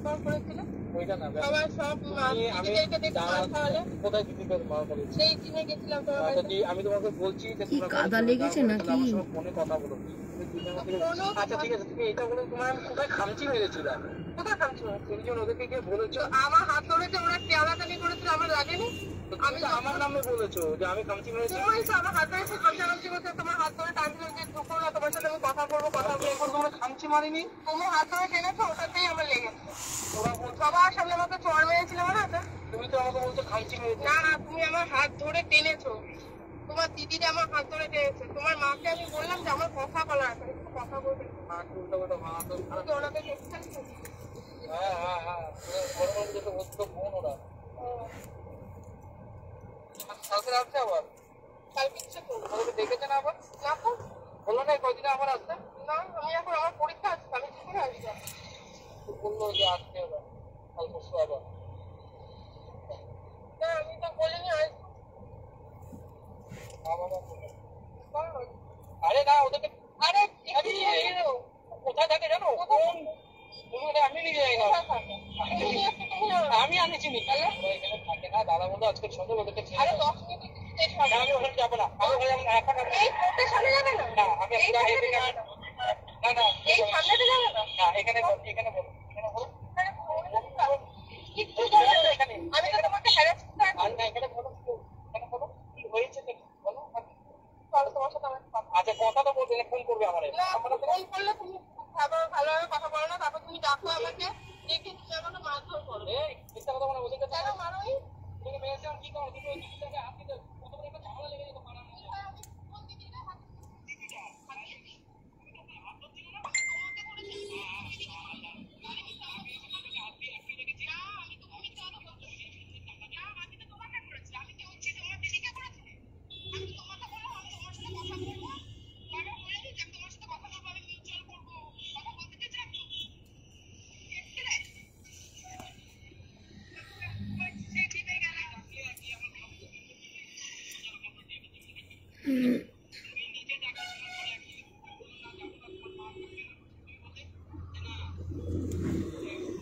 মারধর করেছিল ওইটা না সবাই সব দিদিদেরকে দেখে মার খাওয়ালে কোথায় দিদিকে মার খাওয়ালে সেই দিনে গেছিলাম তোমার বাড়িতে আমি তোমাকে বলছি যে কি কাদা লেগেছে নাকি আমার সঙ্গে ফোনে কথা বলো আচ্ছা ঠিক আছে তুমি এটা বলো তোমার কোথায় খামচি মেরেছিল কোথায় খামচি মেরেছিল তুমি যখন ওদেরকে গিয়ে বলেছো আমার হাত ধরেছে ওরা কেওড়াকালি করেছিল আমার লাগেনি আমি তো আমার নামে বলেছো যে আমি খামচি মেরেছি তুমি তো আমার হাত ধরেছে খামচি করতে তোমার হাত ধরে টানছিল যে ঢুকো না তোমার সাথে আমি কথা বলবো তোমার খামচি মারিনি তুমি হাত ধরে টেনেছো ওটাতেই আমার লেগেছে সবার সামনে আমাকে চড় মেরেছিল আমার হাতে তুমি তো আমাকে বলছো খামচি মেরেছি না না তুমি আমার হাত ধরে টেনেছো তোমার দিদিটা আমার হাত ধরে টেনেছে তোমার মাকে আমি বললাম যে আমার কথা বলার আছে কথা বলতে ওনাকে হ্যাঁ হ্যাঁ হ্যাঁ বোন ওরা কালকে আসছে আবার কালকে ইচ্ছে করবো ওদেরকে দেখেছে না আবার না তো বললো না কয়দিনে আবার আসছে না আমি এখন আমার পরীক্ষা আছে আমি কি করে আসবো বললো যে আসছে ওরা কাল পরশু আবার না আমি তো বলিনি আসবো আরে না ওদেরকে আরে কোথায় থাকে জানো আমি নিয়ে যাই না আমি আনিছি নি এখানে থাকে না দাদা বন্ধু আজকে সকাল ওদেরকে আরে 10 মিনিট আমি ওখানে যাবো না আমি ওখানে এখন এই কোর্টের সামনে যাবে না না আমি না না এই সামনেতে যাবে না না এখানে এখানে বলো এখানে বলো কিচ্ছু বলো না এখানে আমি তো তোমাকে হ্যারাস করতে আর না এখানে বলো এখানে বলো কি হয়েছে বলো চলো তোমার সাথে আমার আচ্ছা কথা তো বলবে ফোন করবে আমার না ফোন করলে তুমি ভালোভাবে কথা বলো না তারপর তুমি ডাকো আমাকে দেখে তুমি আমাকে মারধর করো মিথ্যা কথা বলে ওদেরকে কেন মারোই তুমি মেয়েছে কি করো তুমি ওই দিদিটাকে হাত দিতে কত বড় একটা ঝামেলা লেগে যেত মারানো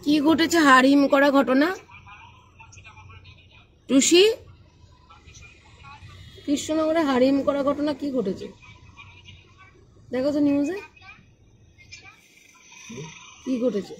কি ঘটেছে হারিম করা ঘটনা টুসি কৃষ্ণনগরে হারিম করা ঘটনা কি ঘটেছে দেখো তো নিউজে কি ঘটেছে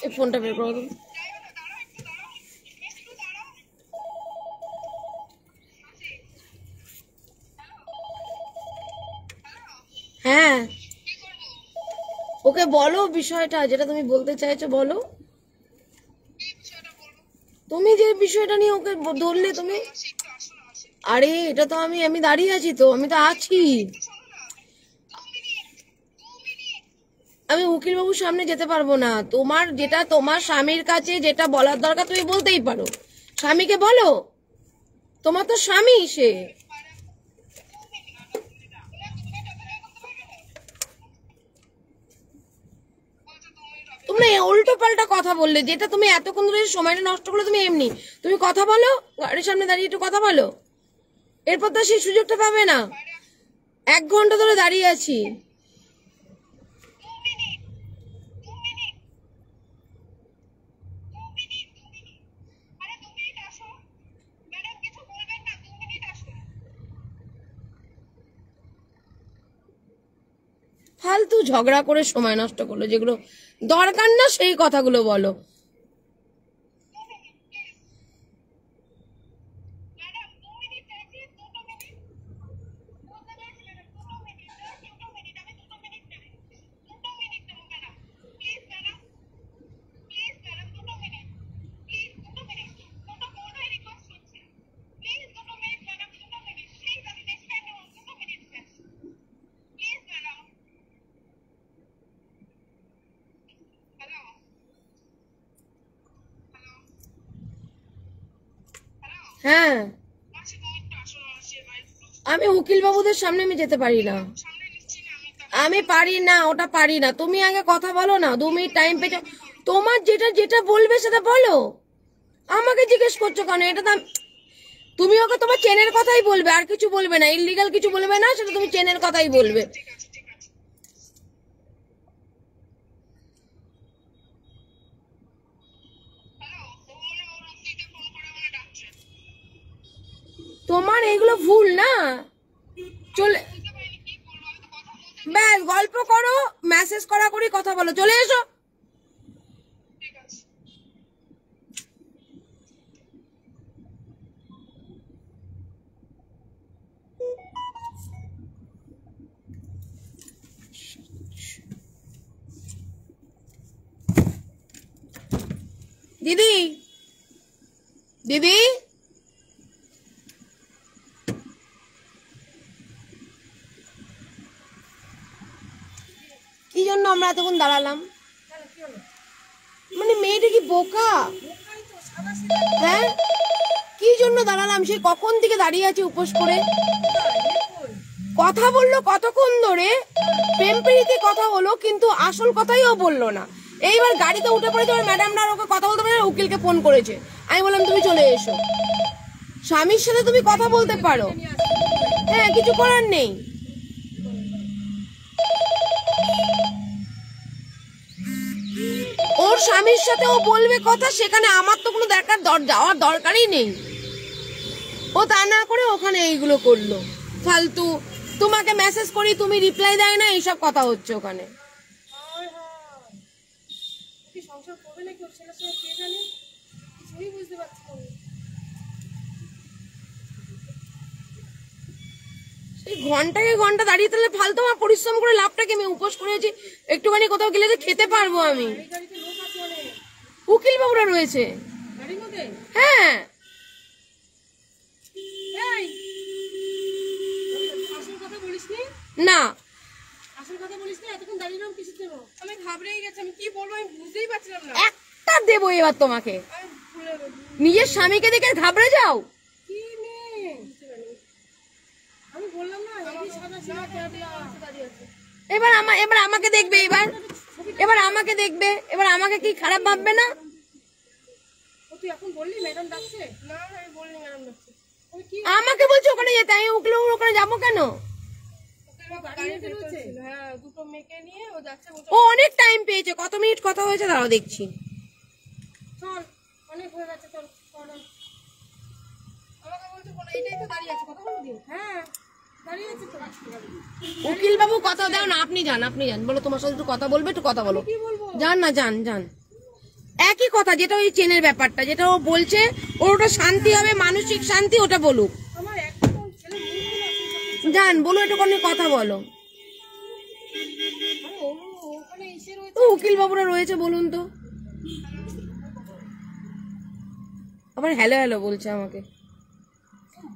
এই ফোনটা বের করো তুমি ওকে বলো বিষয়টা, যেটা তুমি বলতে চাইছো বলো। তুমি যে বিষয়টা নিয়ে ওকে ধরলে তুমি, আরে এটা তো আমি দাঁড়িয়ে আছি, তো আমি তো আছি। আমি উকিল বাবুর সামনে যেতে পারবো না। তোমার যেটা তোমার স্বামীর কাছে যেটা বলার দরকার তুমি বলতেই পারো, স্বামীকে বলো, তোমার তো স্বামী সে। তোমরা উল্টো পাল্টা কথা বললে, যেটা তুমি এতক্ষণ ধরে সময়টা নষ্ট করলে। তুমি এমনি তুমি কথা বলো, গাড়ির সামনে দাঁড়িয়ে একটু কথা বলো, এরপর তো সেই সুযোগটা পাবে না। 1 ঘন্টা ধরে দাঁড়িয়ে আছি। ফালতু ঝগড়া করে সময় নষ্ট করলো, যেগুলো দরকার না সেই কথাগুলো বলো। হ্যাঁ, আমি উকিল বাবুদের সামনে আমি যেতে পারি না। আমি পারি না, ওটা পারি না। তুমি আগে কথা বলো না, 2 মিনিট টাইম পেয়েছো। তোমার যেটা যেটা বলবে সেটা বলো, আমাকে জিজ্ঞেস করছো কেন? এটা তো তুমি ওকে তোমার চেনের কথাই বলবে, আর কিছু বলবে না, ইলিগাল কিছু বলবে না, সেটা তুমি চেনের কথাই বলবে। তোমার এইগুলো ভুল না। চলে ব্যাস, গল্প করো, মেসেজ করা করি, কথা বলো, চলে এসো। দিদি, দিদি, কি জন্য আমরা এতক্ষণ দাঁড়ালাম? মানে মেয়েটা কি বোকা? হ্যাঁ, কি জন্য দাঁড়ালাম? সে কখন থেকে দাঁড়িয়ে আছে উপোস করে, কথা বললো কতক্ষণ ধরে, প্রেম প্রীতি কথা হলো, কিন্তু আসল কথাই ও বললো না। এইবার গাড়িতে উঠে পড়েছে, ওর ম্যাডামরা ওকে কথা বলতে পারে, উকিলকে ফোন করেছে। আমি বললাম তুমি চলে এসো, স্বামীর সাথে তুমি কথা বলতে পারো। হ্যাঁ, কিছু করার নেই। ওর স্বামীর সাথে ও বলবে কথা, সেখানে আমার তো কোনো যাওয়ার দরকারই নেই। ও তা না করে ওখানে এইগুলো করলো ফালতু। তোমাকে মেসেজ করি, তুমি রিপ্লাই দেয় না, এইসব কথা হচ্ছে ওখানে। ঘন্টাকে ঘন্টা দাঁড়িয়ে তাহলে ফালতু আমার পরিশ্রম করে লাভটা কি? আমি উপোস করেছি, একটুখানি কোথাও গেলে যে খেতে পারবো আমি। উকিল বাবুরা রয়েছে। হ্যাঁ, না আমি ঘাবড়ে গেছি, আমি কি বলবো আমি বুঝতেই পারছিলাম না। একটা দেবো এবার তোমাকে। নিজের স্বামীকে দেখে ঘাবড়ে যাও? আমি বললাম না এবার আমাকে দেখবে, এবার আমাকে দেখবে, এবার আমাকে কি খারাপ ভাববে না? তুই এখন বললি ম্যাডাম ডাকছে? না আমি বলিনি ম্যাডাম ডাকছে। আমাকে বলছো ওখানে যেতে, আমি ওখানে যাবো কেন? হ্যাঁ, 2টো মেয়েকে নিয়ে ও যাচ্ছে। ও অনেক টাইম পেয়েছে, কত মিনিট কথা হয়েছে দাঁড়াও দেখছি। চল, অনেক হয়ে গেছে, চল। আমাকে বলছে কোন এইটাই তো দাঁড়িয়ে আছে, কথা বলবি? হ্যাঁ, দাঁড়িয়ে আছে তো। উকিল বাবু কথা দাও না, আপনি যান, বলো তোমার সাথে একটু কথা বলবে, একটু কথা বলো। যান না, যান। একই কথা, যেটা ওই চেনের ব্যাপারটা, যেটা ও বলছে, ওটা শান্তি হবে, মানসিক শান্তি, ওটা বলুক। যান, বলো, একটু কথা বলো। ওখানে এসে তো উকিল বাবুরা রয়েছে, বলুন তো। আবার হ্যালো হ্যালো বলছে আমাকে।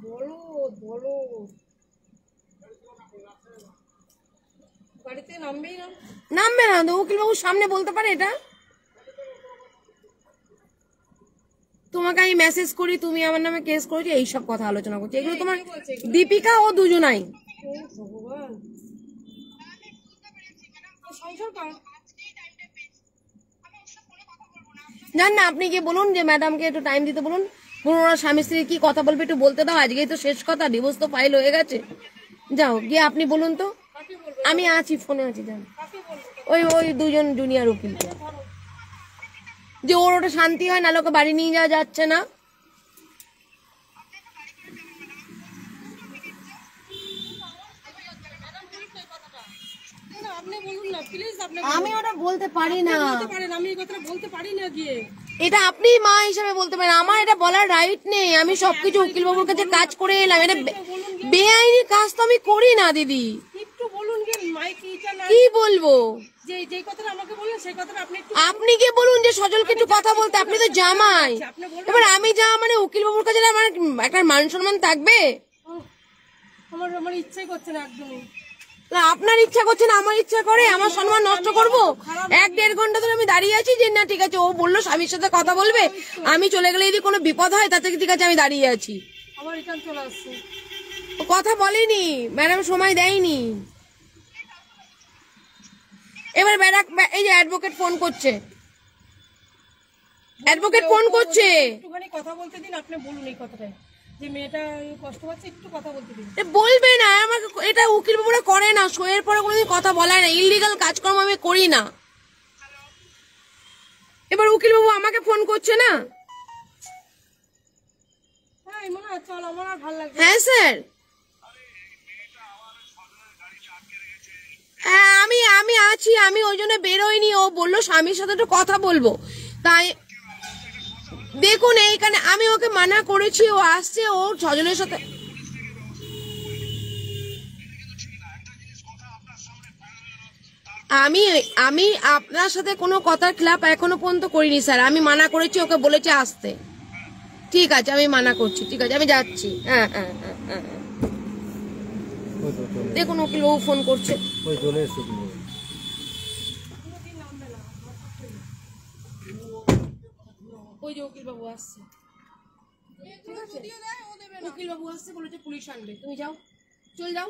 বলো বলো, বাড়িতে নামবেই না। নামবে না তো, উকিল বাবুর সামনে বলতে পারে এটা? তোমাকে আমি মেসেজ করি, তুমি আমার নামে কেস করেছো, এইসব কথা আলোচনা করছি। এগুলো তোমার দীপিকা ও দুজনাই। ভগবান, সংসার কর। জান না, আপনি গিয়ে বলুন যে ম্যাডামকে একটু টাইম দিতে বলুন। বলুন ওরা স্বামী স্ত্রী কি কথা বলবে একটু বলতে দাও, আজকেই তো শেষ কথা, ডিভোর্স তো ফাইল হয়ে গেছে। যাও গিয়ে আপনি বলুন তো। আমি আছি, ফোনে আছি, যান। ওই ওই দুজন জুনিয়র উকিল, যে ওর ওটা শান্তি হয়, না লোকে বাড়ি নিয়ে যাওয়া যাচ্ছে না। আপনি বলুন না প্লিজ। আপনি আমি ওটা বলতে পারি না, বলতে পারেন, আমি এই কথাটা বলতে পারি না গিয়ে। এটা আপনি মা হিসেবে বলতে পারেন, আমার এটা বলার রাইট নেই। আমি সবকিছু উকিল বাবুর কাছে কাজ করে এলাম, এটা বেআইনি কাজ তো আমি করি না দিদি। একটু বলুন যে মাইক এটা না, কি বলবো? যে যেই কথাটা আমাকে বললেন সেই কথাটা আপনি একটু আপনি কি বলুন যে সজলকে একটু কথা বলতে, আপনি তো জামাই। এবার আমি যা মানে উকিল বাবুর কাছে আমার একটা মান সম্মান থাকবে? আমার আমার ইচ্ছাই করছে না একদমই। না, আপনার ইচ্ছা করছে না, আমার ইচ্ছা করে আমার সম্মান নষ্ট করব? 1-1.5 ঘন্টা ধরে আমি দাঁড়িয়ে আছি যে না ঠিক আছে, ও বললো স্বামীর সাথে কথা বলবে, আমি চলে গেলে যদি কোনো বিপদ হয় তাতে ঠিক আছে আমি দাঁড়িয়ে আছি। আমার রিটার্ন চলে আসছে। ও কথা বলেনি, ম্যাডাম সময় দেয়নি। এবার এই যে অ্যাডভোকেট ফোন করছে, অ্যাডভোকেট ফোন করছে। একটুখানি কথা বলতে দিন, আপনি বলুন এই কথাটাই, যে মেয়েটা কষ্ট পাচ্ছে, একটু কথা বলতে দিন। বলবে না আমাকে, এটা উকিল বাবুরা করে না, শোয়ের পরে কোনোদিন কথা বলায় না, ইললিগাল কাজকর্ম আমি করি না। এবার উকিল বাবু আমাকে ফোন করছে না। হ্যাঁ মনে হয়, চল আমার আর ভালো লাগছে। হ্যাঁ স্যার, হ্যাঁ আমি আমি আছি, আমি ওই জন্য বেরোইনি। ও বললো স্বামীর সাথে একটু কথা বলবো, তাই দেখুন এইখানে আমি ওকে মানা করেছি, ও আসছে, ও সজলের সাথে। আমি আমি আপনার সাথে কোনো কথার খিলাপ এখনো পর্যন্ত করিনি স্যার। আমি মানা করেছি, ওকে বলেছি আসতে। ঠিক আছে, আমি মানা করছি, ঠিক আছে আমি যাচ্ছি। হ্যাঁ হ্যাঁ হ্যাঁ হ্যাঁ, দেখুন উকিল বাবু ফোন করছে। ওই যে উকিল বাবু আসছে, উকিল বাবু আসছে, বলেছে পুলিশ আনবে, তুমি যাও, চল যাও।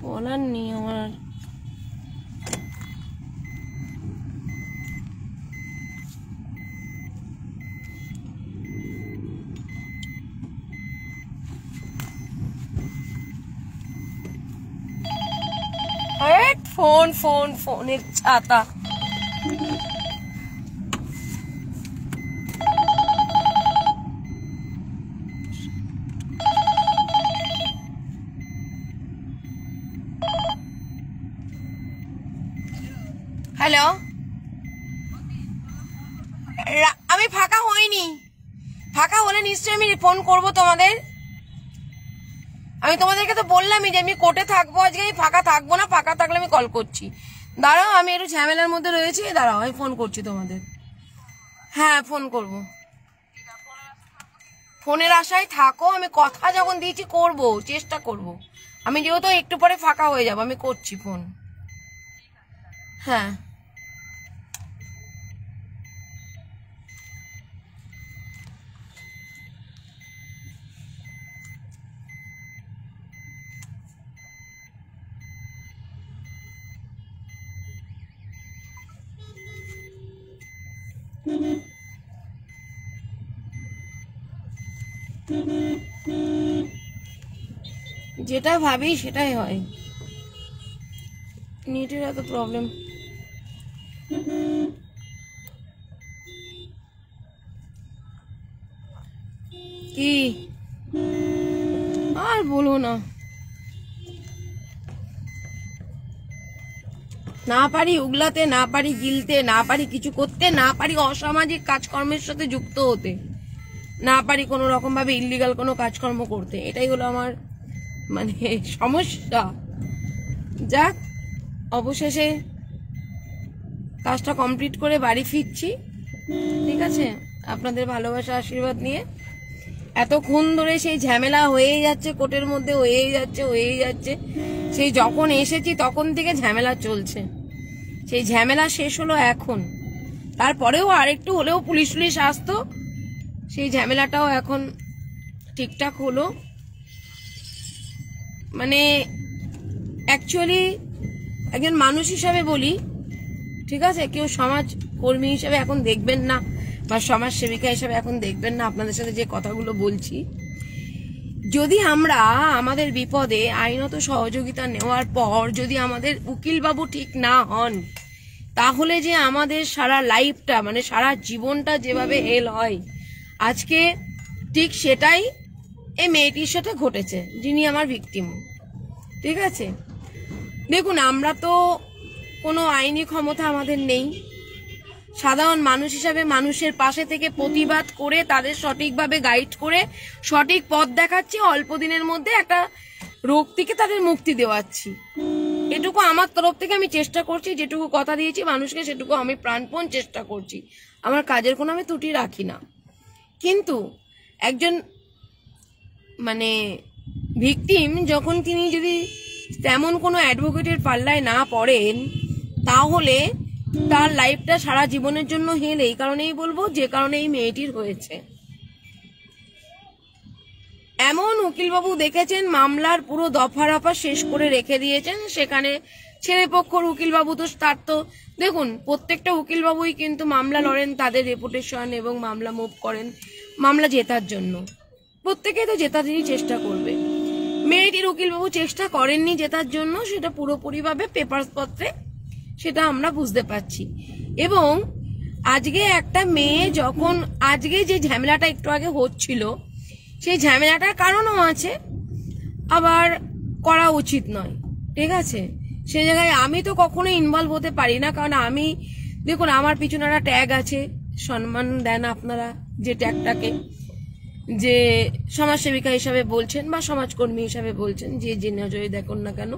বলার নেই আমার। ফোনের ছাতা। হ্যালো, আমি ফাঁকা হইনি। ফাঁকা হলে নিশ্চয়ই আমি ফোন করবো তোমাদের। আমি তোমাদেরকে তো বললামই যে আমি কোর্টে থাকবো আজকে, আমি ফাঁকা থাকবো না। ফাঁকা থাকলে আমি কল করছি। দাঁড়াও, আমি একটু ঝামেলার মধ্যে রয়েছি, দাঁড়াও আমি ফোন করছি তোমাদের। হ্যাঁ ফোন করব। ফোনের আশায় থাকো, আমি কথা যখন দিয়েছি করব, চেষ্টা করব। আমি যেহেতু একটু পরে ফাঁকা হয়ে যাব, আমি করছি ফোন। হ্যাঁ যেটা ভাবি সেটাই হয়। নেটের এত প্রবলেম। কি আর বলো না, না পারি উগলাতে, না পারি গিলতে, না পারি কিছু করতে, না পারি অসামাজিক কাজকর্মের সাথে যুক্ত হতে, না পারি কোনো রকম ভাবে ইল্লিগাল কোনো কাজকর্ম করতে। এটাই হলো আমার মানে সমস্যা। যাক, অবশেষে কাজটা কমপ্লিট করে বাড়ি ফিরছি। ঠিক আছে, আপনাদের ভালোবাসা আশীর্বাদ নিয়ে। এতক্ষণ ধরে সেই ঝামেলা হয়েই যাচ্ছে, কোর্টের মধ্যে হয়েই যাচ্ছে। সেই যখন এসেছি তখন থেকে ঝামেলা চলছে। সেই ঝামেলা শেষ হলো এখন। তারপরেও আরেকটু হলেও পুলিশ আসতো, সেই ঝামেলাটাও এখন ঠিকঠাক হলো। মানে অ্যাকচুয়ালি একজন মানুষ হিসাবে বলি, ঠিক আছে, কেউ সমাজ কর্মী হিসাবে এখন দেখবেন না, বা সমাজ সেবিকা হিসাবে এখন দেখবেন না। আপনাদের সাথে যে কথাগুলো বলছি, যদি আমরা আমাদের বিপদে আইনত সহযোগিতা নেওয়ার পর যদি আমাদের উকিলবাবু ঠিক না হন, তাহলে যে আমাদের সারা লাইফটা মানে সারা জীবনটা যেভাবে হেল হয়, আজকে ঠিক সেটাই এই মেয়েটির সাথে ঘটেছে, যিনি আমার ভিকটিম। ঠিক আছে, দেখুন, আমরা তো কোনো আইনি ক্ষমতা আমাদের নেই। সাধারণ মানুষ হিসাবে মানুষের পাশে থেকে প্রতিবাদ করে তাদের সঠিকভাবে গাইড করে সঠিক পথ দেখাচ্ছি, অল্প দিনের মধ্যে একটা রোগ থেকে তাদের মুক্তি দেওয়াচ্ছি। এটুকু আমার তরফ থেকে আমি চেষ্টা করছি, যেটুকু কথা দিয়েছি মানুষকে সেটুকু আমি প্রাণপণ চেষ্টা করছি। আমার কাজের কোনো আমি ত্রুটি রাখি না। কিন্তু একজন মানে ভিকটিম যখন তিনি যদি তেমন কোনো অ্যাডভোকেটের পাল্লায় না পড়েন, তাহলে তার লাইফটা সারা জীবনের জন্য হেল। এই কারণেই বলবো, যে কারণে এই মেয়েটির হয়েছে। এমন উকিলবাবু দেখেছেন মামলার পুরো দফা রফা শেষ করে রেখে দিয়েছেন, সেখানে ছেলেপক্ষর উকিলবাবু তো তার তো দেখুন, প্রত্যেকটা উকিলবাবুই কিন্তু মামলা লড়েন তাদের রেপুটেশন এবং মামলা মুভ করেন মামলা জেতার জন্য। প্রত্যেকেই তো জেতারই চেষ্টা করবে। মেয়েটির উকিলবাবু চেষ্টা করেননি জেতার জন্য, সেটা পুরোপুরিভাবে পেপারস পত্রে সেটা আমরা বুঝতে পারছি। এবং আজকে একটা মেয়ে যখন আজকে যে ঝামেলাটা একটু আগে হচ্ছিল, সেই ঝামেলাটার কারণও আছে, আবার করা উচিত নয়। ঠিক আছে, সে জায়গায় আমি তো কখনো ইনভলভ হতে পারি না, কারণ আমি দেখুন আমার পিছনে একটা ট্যাগ আছে, সম্মান দেন আপনারা যে ট্যাগটাকে, যে সমাজসেবিকা হিসাবে বলছেন বা সমাজকর্মী হিসাবে বলছেন, যে নজরে দেখুন না কেন,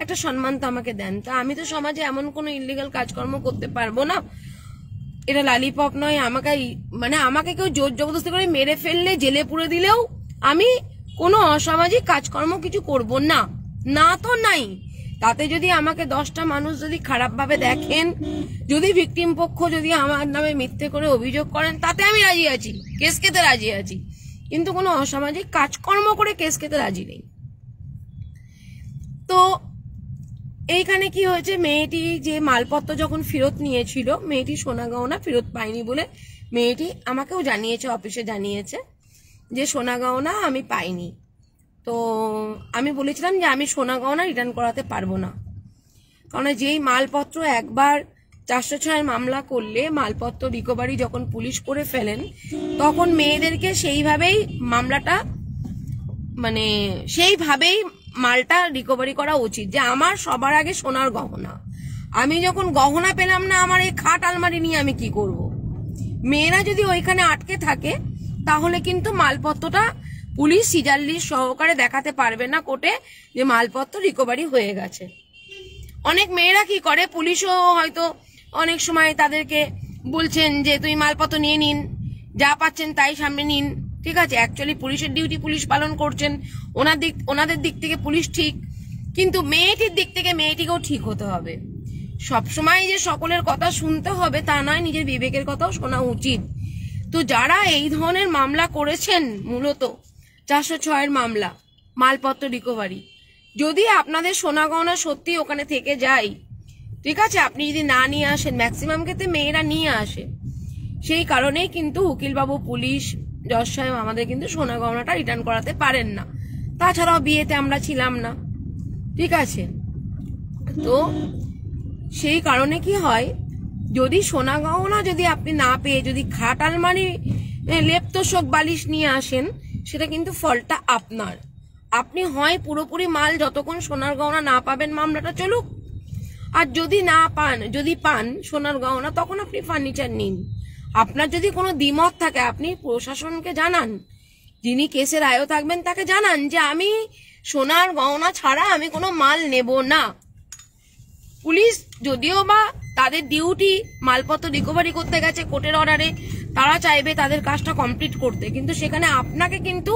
একটা সম্মান তো আমাকে দেন। তা আমি তো সমাজে এমন কোনো ইলিগাল কাজকর্ম করতে পারবো না, এটা লালিপপ নয়। আমাকে কেউ জোর জবরদস্তি করে মেরে ফেললে, জেলে পুরে দিলেও আমি কোনো অসামাজিক কাজকর্ম কিছু করব না, না তো নাই। তাতে যদি আমাকে 10টা মানুষ যদি খারাপভাবে দেখেন, যদি ভিকটিম পক্ষ যদি আমার নামে মিথ্যে করে অভিযোগ করেন, তাতে আমি রাজি আছি, কেস খেতে রাজি আছি, কিন্তু কোনো অসামাজিক কাজকর্ম করে কেস খেতে রাজি নেই। তো তো এইখানে কি হয়েছে, মেয়েটি যে মালপত্র যখন ফেরত নিয়েছিল, মেয়েটি সোনা গহনা ফেরত পায়নি বলে মেয়েটি আমাকেও জানিয়েছে, অফিসে জানিয়েছে যে সোনা গহনা আমি পাইনি। তো আমি বলেছিলাম যে আমি সোনা গহনা রিটার্ন করাতে পারবো না, কারণ যেই মালপত্র একবার 406 মামলা করলে মালপত্র রিকভারি যখন পুলিশ করে ফেলেন, তখন মেয়েদেরকে সেইভাবেই মামলাটা মানে সেইভাবেই মালটা রিকভারি করা উচিত। যে আমার সবার আগে সোনার গহনা, আমি যখন গহনা পেলাম না, আমার এই খাট আলমারি নিয়ে আমি কি করব? মেয়েরা যদি ওইখানে আটকে থাকে তাহলে কিন্তু মালপত্রটা পুলিশ সিজার লিস্ট সহকারে দেখাতে পারবে না কোর্টে যে মালপত্র রিকভারি হয়ে গেছে। অনেক মেয়েরা কি করে, পুলিশও হয়তো অনেক সময় তাদেরকে বলছেন যে তুমি মালপত্র নিয়ে নিন, যা পাচ্ছেন তাই সামনে নিন, ঠিক আছে। অ্যাকচুয়ালি পুলিশের ডিউটি পুলিশ পালন করছেন, ওনাদের দিক থেকে পুলিশ ঠিক, কিন্তু মেয়েটির দিক থেকে মেয়েটিকেও ঠিক হতে হবে। সবসময় যে সকলের কথা শুনতে হবে তা নয়, নিজের বিবেকের কথাও শোনা উচিত। তো যারা এই ধরনের মামলা করেছেন, মূলত 406 মামলা মালপত্র রিকভারি, যদি আপনাদের সোনা গহনা সত্যি ওখানে থেকে যায়, ঠিক আছে, আপনি যদি না নিয়ে আসেন, ম্যাক্সিমাম ক্ষেত্রে মেয়েরা নিয়ে আসে, সেই কারণেই কিন্তু উকিলবাবু, পুলিশ, জজ সাহেব আমাদের কিন্তু সোনা গহনাটা রিটার্ন করাতে পারেন না। তাছাড়াও বিয়েতে আমরা ছিলাম না, ঠিক আছে। তো সেই কারণে কি হয়, যদি সোনা গহনা যদি আপনি না পেয়ে যদি খাট আলমারি লেপতোষক বালিশ নিয়ে আসেন, সেটা কিন্তু ফলটা আপনার। আপনি হয় পুরোপুরি মাল যতক্ষণ সোনার গহনা না পাবেন মামলাটা চলুক, আর যদি না পান, যদি পান সোনার গহনা, তখন আপনি ফার্নিচার নিন। আপনার যদি কোনো দ্বিমত থাকে আপনি প্রশাসনকে জানান, যিনি কেসের আয়ও থাকবেন তাকে জানান যে আমি সোনার গহনা ছাড়া আমি কোনো মাল নেব না। পুলিশ যদিও বা তাদের ডিউটি মালপত্র রিকভারি করতে গেছে কোর্টের অর্ডারে, তারা চাইবে তাদের কাজটা কমপ্লিট করতে, কিন্তু সেখানে আপনাকে কিন্তু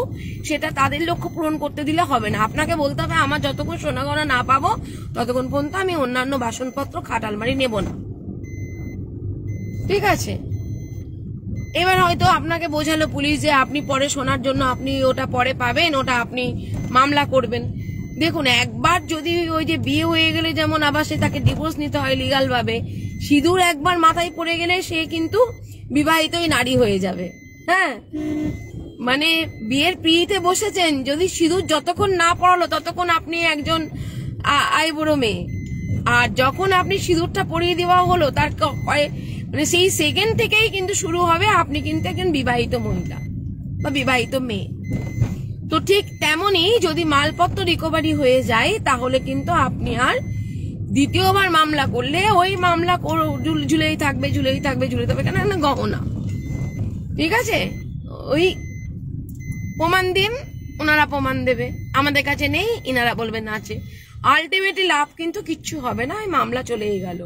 সেটা তাদের লক্ষ্য পূরণ করতে দিলে হবে না। আপনাকে বলতে হবে আমার যতক্ষণ সোনা গহনা না পাবো ততক্ষণ পর্যন্ত আমি অন্যান্য বাসনপত্র খাট আলমারি নেব না, ঠিক আছে। এবার হয়তো আপনাকে বোঝালো পুলিশ যে আপনি পরে সোনার জন্য আপনি ওটা পরে পাবেন, ওটা আপনি মামলা করবেন। দেখুন, একবার যদি ওই যে বিয়ে হয়ে গেলে যেমন আবার সে তাকে ডিভোর্স নিতে হয় লিগাল ভাবে, সিঁদুর একবার মাথায় পড়ে গেলে সে কিন্তু বিবাহিতই নারী হয়ে যাবে। হ্যাঁ, মানে বিয়ের পিড়িতে বসেছেন, যদি সিঁদুর যতক্ষণ না পড়ালো ততক্ষণ আপনি একজন আইবুড়ো মেয়ে, আর যখন আপনি সিঁদুরটা পরিয়ে দেওয়া হলো তার মানে সেই সেকেন্ড থেকেই কিন্তু শুরু হবে আপনি কিন্তু একজন বিবাহিত মহিলা বা বিবাহিত মেয়ে। তো ঠিক তেমনই যদি মালপত্র রিকভারি হয়ে যায় তাহলে কিন্তু আপনি আর দ্বিতীয়বার মামলা করলে ওই মামলা ঝুলেই থাকবে কেন না গহনা, ঠিক আছে। ওই প্রমাণ দিন, ওনারা প্রমাণ দেবে, আমাদের কাছে নেই, ইনারা বলবেন আছে, আলটিমেটলি লাভ কিন্তু কিচ্ছু হবে না, ওই মামলা চলেই গেল।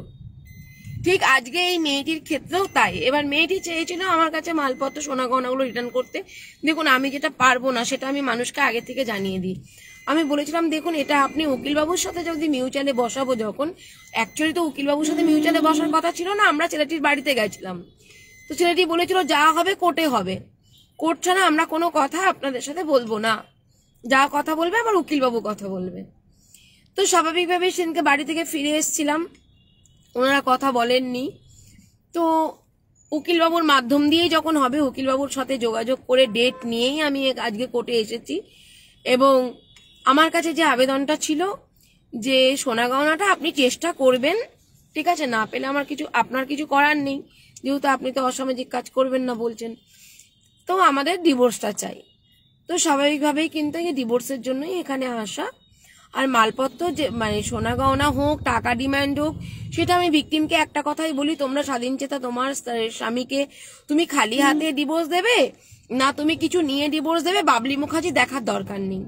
ঠিক আজকে এই মেয়েটির ক্ষেত্রেও তাই। এবার মেয়েটি চেয়েছিল আমার কাছে মালপত্র সোনা গহনাগুলো রিটার্ন করতে। দেখুন, আমি যেটা পারবো না সেটা আমি মানুষকে আগে থেকে জানিয়ে দিই। আমি বলেছিলাম দেখুন, এটা আপনি উকিলবাবুর সাথে যদি মিউচুয়ালে বসাবো, যখন অ্যাকচুয়ালি তো উকিলবাবুর সাথে মিউচুয়ালে বসার কথা ছিল না, আমরা ছেলেটির বাড়িতে গেছিলাম। তো ছেলেটি বলেছিল যা হবে কোর্টে হবে, কোর্ট ছাড়া আমরা কোনো কথা আপনাদের সাথে বলবো না, যা কথা বলবে আমার উকিলবাবু কথা বলবে। তো স্বাভাবিকভাবে সেদিনকে বাড়ি থেকে ফিরে এসেছিলাম, ওনারা কথা বলেননি। তো উকিলবাবুর মাধ্যম দিয়েই যখন হবে, উকিলবাবুর সাথে যোগাযোগ করে ডেট নিয়েই আমি আজকে কোর্টে এসেছি। এবং আমার কাছে যে আবেদনটা ছিল যে সোনা গহনাটা আপনি চেষ্টা করবেন, ঠিক আছে, না পেলে আপনার কিছু করার নেই, যেহেতু আপনি তো অসামাজিক কাজ করবেন না বলছেন। তো আমাদের ডিভোর্সটা চাই। তো স্বাভাবিকভাবেই কিন্তু এই ডিভোর্সের জন্যই এখানে আসা। আর মালপত্র যে মানে সোনা গহনা হোক, টাকা ডিমান্ড হোক, সেটা আমি ভিকটিমকে একটা কথাই বলি, তোমরা স্বাধীন চেতা তোমার স্বামীকে তুমি খালি হাতে ডিভোর্স দেবে না তুমি কিছু নিয়ে ডিভোর্স দেবে, বাবলি মুখার্জি দেখার দরকার নেই।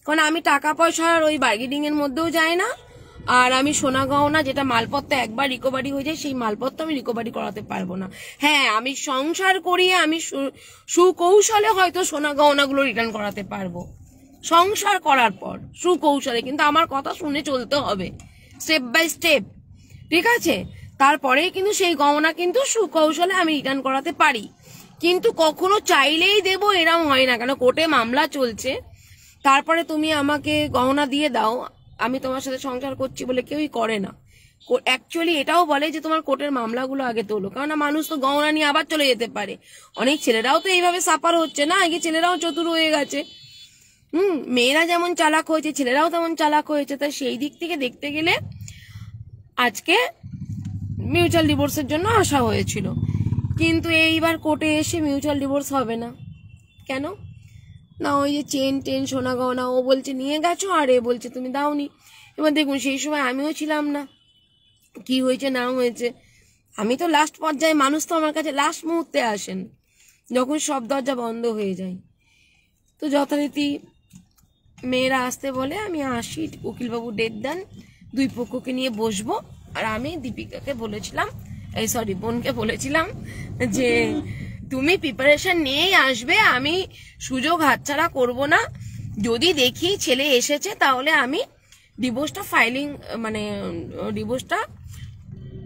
কারণ আমি টাকা পয়সার ওই বার্গেনিং এর মধ্যেও যাই না, আর আমি সোনা গহনা যেটা মালপত্র একবার রিকভারি হয়ে যায় সেই মালপত্র আমি রিকভারি করাতে পারবো না। হ্যাঁ, আমি সংসার করিয়ে আমি সুকৌশলে হয়তো সোনা গহনাগুলো রিটার্ন করাতে পারবো, সংসার করার পর সুকৌশলে, কিন্তু আমার কথা শুনে চলতে হবে স্টেপ বাই স্টেপ, ঠিক আছে। তারপরেই কিন্তু সেই গহনা কিন্তু সুকৌশলে আমি রিটার্ন করাতে পারি, কিন্তু কখনো চাইলেই দেবো এরম হয় না। কেন কোর্টে মামলা চলছে, তারপরে তুমি আমাকে গহনা দিয়ে দাও, আমি তোমার সাথে সংসার করছি বলে কেউই করে না। অ্যাকচুয়ালি এটাও বলে যে তোমার কোর্টের মামলাগুলো আগে তোলো, কারণ মানুষ তো গহনা নিয়ে আবার চলে যেতে পারে। অনেক ছেলেরাও তো এইভাবে সাফার হচ্ছে না, আগে ছেলেরাও চতুর হয়ে গেছে। মেয়েরা যেমন চালাক হয়েছে ছেলেরাও তেমন চালাক হয়েছে। তাই সেই দিক থেকে দেখতে গেলে আজকে মিউচুয়াল ডিভোর্সের জন্য আসা হয়েছিল, কিন্তু এইবার কোর্টে এসে মিউচুয়াল ডিভোর্স হবে না। কেন না, ওই যে চেন টেন সোনা গহনা ও বলছে নিয়ে গেছো, আর এ বলছে তুমি দাওনি। এবার দেখুন সেই সময় আমিও ছিলাম না, কি হয়েছে না হয়েছে আমি তো লাস্ট পর্যায়ে, মানুষ তো আমার কাছে লাস্ট মুহূর্তে আসেন যখন সব দরজা বন্ধ হয়ে যায়। তো যথারীতি মেয়েরা আসতে বলে, আমি আসি, উকিলবাবু ডেট দেন, দুই পক্ষকে নিয়ে বসবো। আর আমি দীপিকাকে বলেছিলাম, বোনকে বলেছিলাম যে তুমি প্রিপারেশন নিয়েই আসবে, আমি সুযোগ হাতছাড়া করব না। যদি দেখি ছেলে এসেছে তাহলে আমি ডিভোর্সটা ফাইলিং, মানে ডিভোর্সটা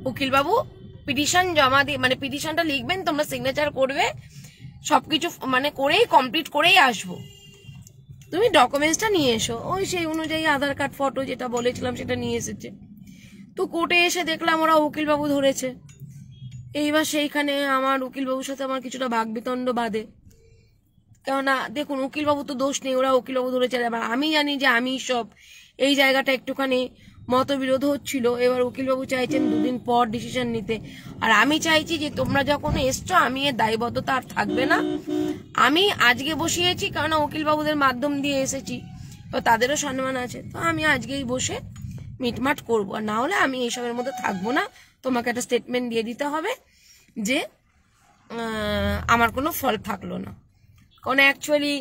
উকিলবাবু পিটিশন জমা দিয়ে, মানে পিটিশনটা লিখবেন, তোমরা সিগনেচার করবে, সবকিছু মানে করেই কমপ্লিট করেই আসবো, তুমি ডকুমেন্টসটা নিয়ে এসো। ওই সেই অনুযায়ী আধার কার্ড ফটো যেটা বলেছিলাম সেটা নিয়ে এসেছে। তো কোর্টে এসে দেখলাম ওরা উকিলবাবু ধরেছে। এইবার সেইখানে আমার উকিলবাবুর সাথে আমার কিছুটা বাকবিতণ্ড বাঁধে, কেননা দেখুন উকিলবাবু তো দোষ নেই, ওরা উকিলবাবু ধরেছে। এবার আমি জানি যে আমি সব এই জায়গাটা একটুখানি মতবিরোধ হচ্ছিল। এবার উকিলবাবু চাইছেন দুদিন পর ডিসিশন নিতে, আর আমি চাইছি যে তোমরা যখন এসছো আমি এর দায়বদ্ধতা আর থাকবে না। আমি আজকে বসিয়েছি কারণ উকিলবাবুদের মাধ্যম দিয়ে এসেছি, তো তাদেরও সম্মান আছে, তো আমি আজকেই বসে মিটমাট করবো। আর না হলে আমি এইসবের মধ্যে থাকবো না, তোমাকে একটা স্টেটমেন্ট দিয়ে দিতে হবে যে আমার কোনো ফল থাকলো না। কারণ অ্যাকচুয়ালি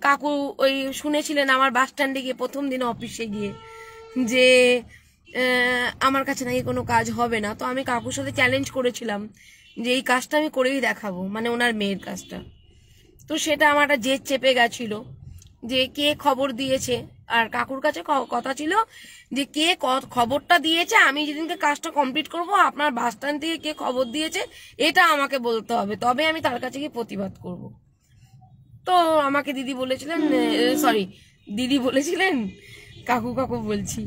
কাকু ওই শুনেছিলেন আমার বাস স্ট্যান্ডে গিয়ে প্রথম দিন অফিসে গিয়ে যে আমার কাছে নাকি কোনো কাজ হবে না। তো আমি কাকুর সাথে চ্যালেঞ্জ করেছিলাম যে এই কাজটা আমি করেই দেখাবো, মানে ওনার মেয়ের কাজটা। তো সেটা আমার একটা জেদ চেপে গেছিল যে কে খবর দিয়েছে, আর কাকুর কাছে কথা ছিল যে কে খবরটা দিয়েছে, আমি যেদিনকে কাজটা কমপ্লিট করব আপনার বাস স্ট্যান্ড থেকে কে খবর দিয়েছে এটা আমাকে বলতে হবে, তবে আমি তার কাছে গিয়ে প্রতিবাদ করব। তো আমাকে দিদি বলেছিলেন, কাকু বলছি,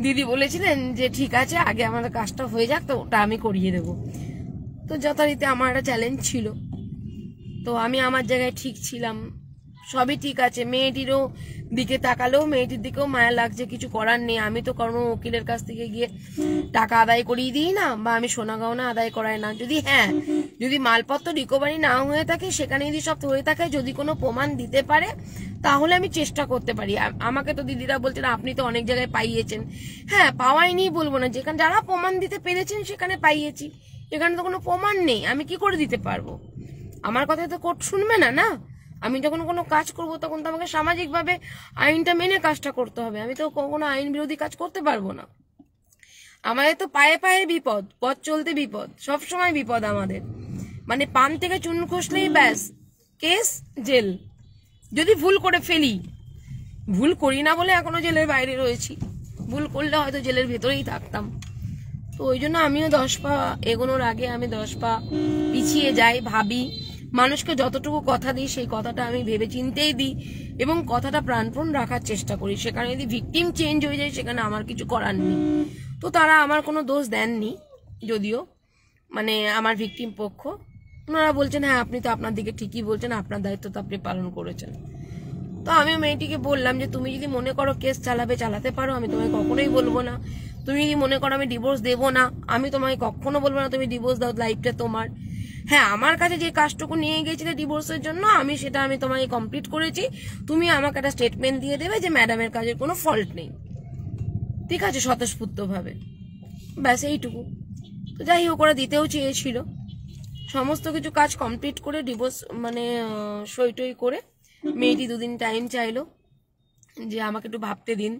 দিদি বলেছিলেন যে ঠিক আছে আগে আমাদের কাজটা হয়ে যাক, তো ওটা আমি করিয়ে দেব। তো যথারীতি আমার একটা চ্যালেঞ্জ ছিল, তো আমি আমার জায়গায় ঠিক ছিলাম, সবই ঠিক আছে। মেয়েটিরও দিকে তাকালেও মেয়েটির দিকেও মায়া লাগছে, কিছু করার নেই। আমি তো কোনো উকিলের কাছ থেকে গিয়ে টাকা আদায় করিয়ে দিই না, বা আমি সোনা গহনা আদায় করাই না। যদি মালপত্র রিকভারি না হয়ে থাকে, সেখানে যদি সব হয়ে থাকে, যদি কোনো প্রমাণ দিতে পারে তাহলে আমি চেষ্টা করতে পারি। আমাকে তো দিদিরা বলছেন আপনি তো অনেক জায়গায় পাইয়েছেন। হ্যাঁ, পাওয়াইনি বলবো না, যেখানে যারা প্রমাণ দিতে পেরেছেন সেখানে পাইয়েছি। এখানে তো কোনো প্রমাণ নেই, আমি কি করে দিতে পারবো? আমার কথা তো কোর্ট শুনবে না। না, আমি যখন কোনো কাজ করব তখন তো আমাকে সামাজিকভাবে আইনটা মেনে কাজটা করতে হবে। আমি তো কোনো আইন বিরোধী কাজ করতে পারবো না। আমাদের তো পায়ে পায়ে বিপদ, পথ চলতে বিপদ, সবসময় বিপদ আমাদের। মানে পান থেকে চুন খসলেই ব্যাস কেস, জেল। যদি ভুল করে ফেলি, ভুল করি না বলে এখনো জেলের বাইরে রয়েছি, ভুল করলে হয়তো জেলের ভেতরেই থাকতাম। তো ওই জন্য আমিও 10 পা এগোনোর আগে আমি 10 পা পিছিয়ে যাই, ভাবি। মানুষকে যতটুকু কথা দিই সেই কথাটা আমি ভেবে চিন্তেই দিই, এবং কথাটা প্রাণপণ রাখার চেষ্টা করি। সেখানে যদি ভিকটিম চেঞ্জ হয়ে যায় সেখানে আমার কিছু করার নেই। তো তারা আমার কোনো দোষ দেননি, যদিও মানে আমার ভিকটিম পক্ষ, ওনারা বলছেন হ্যাঁ আপনি তো আপনার দিকে ঠিকই বলছেন, আপনার দায়িত্ব তো আপনি পালন করেছেন। তো আমি মেয়েটিকে বললাম যে তুমি যদি মনে করো কেস চালাতে পারো, আমি তোমায় কখনোই বলবো না। তুমি যদি মনে করো আমি ডিভোর্স দেবো না, আমি তোমায় কখনো বলবো না তুমি ডিভোর্স দাও, লাইফটা তোমার। হ্যাঁ, আমার কাছে যে কাজটুকু নিয়ে গেছিলে ডিভোর্সের জন্য, আমি তোমায় কমপ্লিট করেছি। তুমি আমাকে একটা স্টেটমেন্ট দিয়ে দেবে যে ম্যাডামের কাজের কোনো ফল্ট নেই, ঠিক আছে, স্বতঃস্ফূর্তভাবে, ব্যাস এইটুকু। তো যাই হোক, ওরা দিতেও চেয়েছিল। সমস্ত কিছু কাজ কমপ্লিট করে ডিভোর্স মানে সই টই করে মেয়েটি 2 দিন টাইম চাইলো যে আমাকে একটু ভাবতে দিন।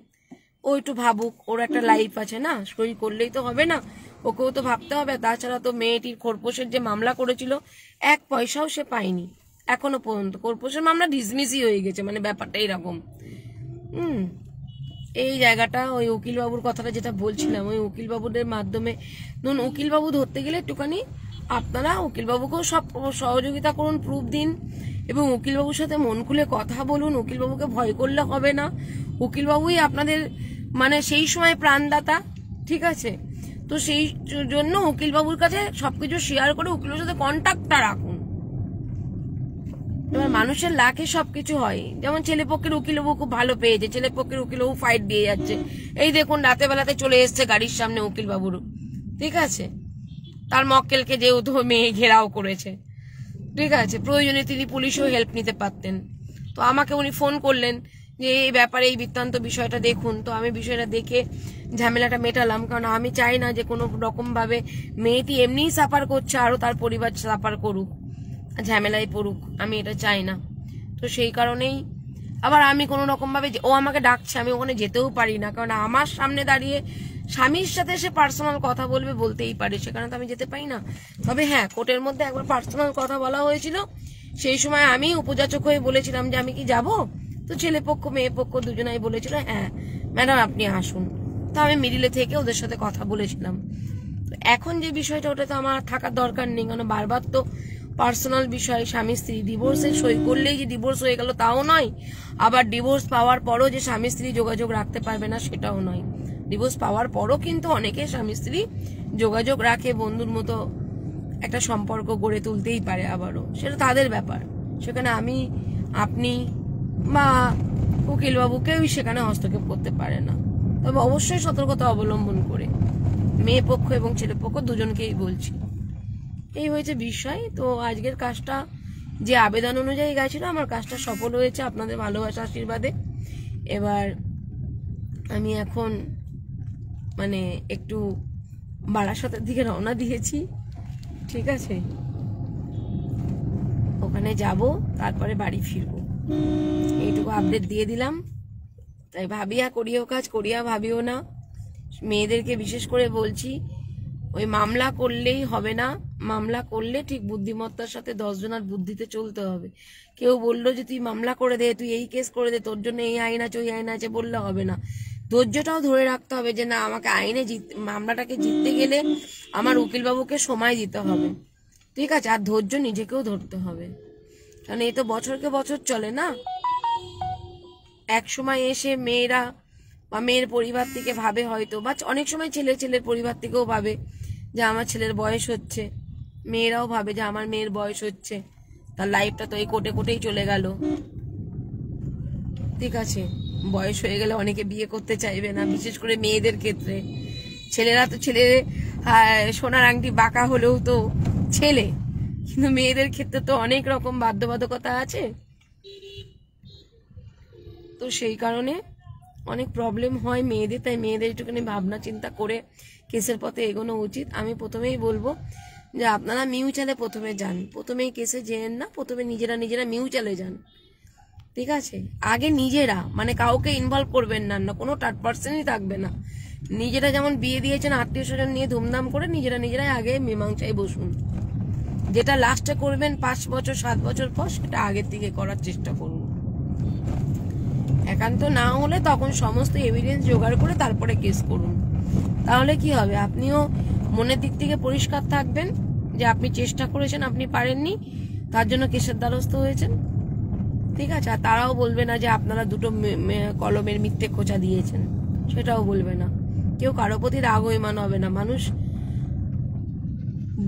ও একটু ভাবুক, ওর একটা লাইফ আছে না, সই করলেই তো হবে না, ওকেও তো ভাবতে হবে। তাছাড়া তো মেয়েটির খোরপোশের যে মামলা করেছিল 1 পয়সাও সে পায়নি এখনো পর্যন্ত। খোরপোশের মামলা ডিসমিসই হয়ে গেছে, মানে ব্যাপারটা এরকম। এই জায়গাটা ওই উকিলবাবুর কথাটা যেটা বলছিলাম, ওই উকিলবাবুদের মাধ্যমে, ধরুন উকিলবাবু ধরতে গেলে একটুখানি আপনারা উকিলবাবুকেও সব সহযোগিতা করুন, প্রুফ দিন, এবং উকিলবাবুর সাথে মন খুলে কথা বলুন। উকিলবাবুকে ভয় করলে হবে না, উকিলবাবুই আপনাদের মানে সেই সময় প্রাণদাতা, ঠিক আছে? তো সেই জন্য উকিলবাবুর কাছে সবকিছু শেয়ার করে উকিলের সাথে কন্ট্যাক্টটা রাখুন। এবার মানুষের লাখে সবকিছু হয়, যেমন ছেলেপক্ষের উকিলবাবু খুব ভালো পেয়েছে, ছেলেপক্ষের উকিলবাবু ফাইট দিয়ে যাচ্ছে। এই দেখুন রাতে বেলাতে চলে এসছে গাড়ির সামনে উকিলবাবুর, ঠিক আছে? তার মক্কেলকে যেহেতু মেয়ে ঘেরাও করেছে, ঠিক আছে, প্রয়োজনে তিনি পুলিশও হেল্প নিতে পারতেন। তো আমাকে উনি ফোন করলেন যে এই ব্যাপারে এই বৃত্তান্ত বিষয়টা দেখুন। তো আমি বিষয়টা দেখে ঝামেলাটা মেটালাম, কারণ আমি চাই না যে কোনো রকম ভাবে মেয়েটি এমনিই সাফার করছে আরো তার পরিবার সাফার করুক, ঝামেলায় পড়ুক, আমি এটা চাই না। তো সেই কারণেই আবার আমি কোনো রকম ভাবে, ও আমাকে ডাকছে, আমি ওখানে যেতেও পারি না, কারণ আমার সামনে দাঁড়িয়ে স্বামীর সাথে সে পার্সোনাল কথা বলবে, বলতেই পারে, সেখানে তো আমি যেতে পারি না। তবে হ্যাঁ, কোর্টের মধ্যে একবার পার্সোনাল কথা বলা হয়েছিল, সেই সময় আমি উপযাচক হয়ে বলেছিলাম যে আমি কি যাব। তো ছেলে পক্ষ মেয়ে পক্ষ দুজনাই বলেছিল হ্যাঁ ম্যাডাম আপনি আসুন। তো আমি মিডিলে থেকে ওদের সাথে কথা বলেছিলাম। এখন যে বিষয়টা, ওটা তো আমার থাকার দরকার নেই, কারণ বারবার তো পার্সোনাল বিষয়, স্বামী স্ত্রী ডিভোর্সে সই করলেই যে ডিভোর্স হয়ে গেল তাও নয়, আবার ডিভোর্স পাওয়ার পরও যে স্বামী স্ত্রী যোগাযোগ রাখতে পারবে না সেটাও নয়। ডিভোর্স পাওয়ার পরও কিন্তু অনেকে স্বামী স্ত্রী যোগাযোগ রাখে, বন্ধুর মতো একটা সম্পর্ক গড়ে তুলতেই পারে আবারও, সেটা তাদের ব্যাপার। সেখানে আমি, আপনি বা উকিলবাবু কেউই সেখানে হস্তক্ষেপ করতে পারে না। তবে অবশ্যই সতর্কতা অবলম্বন করে, মেয়ে পক্ষ এবং ছেলে পক্ষ দুজনকেই বলছি। এই হয়েছে বিষয়। তো আজকের কাজটা যে আবেদন অনুযায়ী গেছিল, আমার কাজটা সফল হয়েছে আপনাদের ভালোবাসা আশীর্বাদে। এবার আমি এখন মানে একটু বারাসাতের দিকে রওনা দিয়েছি, ঠিক আছে? ওখানে যাব, তারপরে বাড়ি ফিরবো। এইটুকু আপডেট দিয়ে দিলাম। তাই ভাবিয়া করিও কাজ, করিয়া ভাবিও না। মেয়েদেরকে বিশেষ করে বলছি, ওই মামলা করলেই হবে না, মামলা করলে ঠিক বুদ্ধিমত্তার সাথে 10 জনের বুদ্ধিতে চলতে হবে। কেউ বললো যে তুই মামলা করে দে, তুই এই কেস করে দে, তোর জন্য এই আইন আছে ওই আইন আছে বললে হবে না। ধৈর্যটাও ধরে রাখতে হবে যে না, আমাকে আইনে মামলাটাকে জিততে গেলে আমার উকিলবাবুকে সময় দিতে হবে, ঠিক আছে? আর ধৈর্য নিজেকেও ধরতে হবে, কারণ এই তো বছরকে বছর চলে না। এক সময় এসে মেয়েরা বা মেয়ের পরিবার থেকে ভাবে হয়তো, বা অনেক সময় ছেলের পরিবার থেকেও ভাবে যে আমার ছেলের বয়স হচ্ছে, মেয়েরাও ভাবে যে আমার মেয়ের বয়স হচ্ছে, তার লাইফটা তো এই কোটেই চলে গেল, ঠিক আছে? বয়স হয়ে গেলে অনেকে বিয়ে করতে চাইবে না, বিশেষ করে মেয়েদের ক্ষেত্রে। ছেলেরা তো সোনার আংটি বাঁকা হলেও তো ছেলে, কিন্তু মেয়েদের ক্ষেত্রে তো অনেক রকম বাধ্যবাধকতা আছে। তো সেই কারণে অনেক প্রবলেম হয় মেয়েদের। তাই মেয়েদের একটুখানি ভাবনা চিন্তা করে কেসের পথে এগোনো উচিত। আমি প্রথমেই বলবো যে আপনারা মিউচুয়ালে প্রথমে যান, প্রথমেই কেসে যেন না, প্রথমে নিজেরা মিউচুয়ালে যান, ঠিক আছে? আগে নিজেরা, মানে কাউকে ইনভলভ করবেন না, কোনো থার্ড পার্সনই থাকবে না। নিজেরা যেমন বিয়ে দিয়েছেন আত্মীয় স্বজন নিয়ে ধুমধাম করে, নিজেরাই আগে মীমাংসায় বসুন। যেটা লাস্টে করবেন 5 বছর 7 বছর পর, সেটা আগের থেকে করার চেষ্টা করুন। একান্ত না হলে তখন সমস্ত এভিডেন্স জোগাড় করে তারপরে কেস করুন। তাহলে কি হবে, আপনিও মনের দিক থেকে পরিষ্কার থাকবেন যে আপনি চেষ্টা করেছেন, আপনি পারেননি, তার জন্য কেসের দ্বারস্থ হয়েছেন, ঠিক আছে? আর তারাও বলবে না যে আপনারা দুটো কলমের মিথ্যে খোঁচা দিয়েছেন, সেটাও বলবে না। কেউ কারো প্রতি রাগ অভিমান হবে না। মানুষ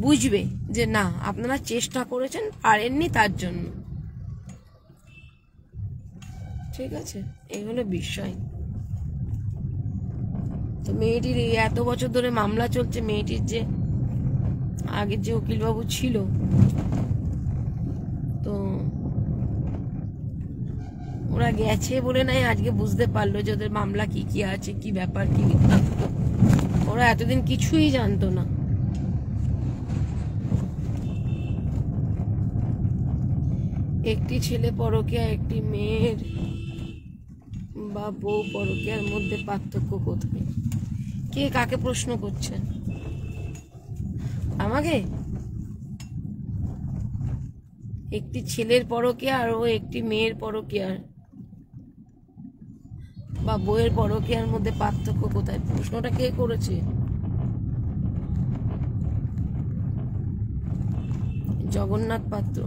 বুঝবে যে না, আপনারা চেষ্টা করেছেন, পারেননি তার জন্য, ঠিক আছে? এই হলো বিষয়। তো মেয়েটির এত বছর ধরে মামলা চলছে, মেয়েটির যে আগের যে উকিলবাবু ছিল, তো ওরা গেছে বলে নাই আজকে বুঝতে পারলো যে ওদের মামলা কি আছে, কি ব্যাপার, কি বৃত্তান্ত। ওরা এতদিন কিছুই জানতো না। একটি ছেলে পরকীয়া, একটি মেয়ের বা বউ পরকীয়ার মধ্যে পার্থক্য কোথায়? কে কাকে প্রশ্ন করছে? আমাকে? একটি ছেলের পরকীয়া আর ও একটি মেয়ের পরকীয়ার বা বউয়ের পরকীয়ার মধ্যে পার্থক্য কোথায়? প্রশ্নটা কে করেছে? জগন্নাথ পাত্র।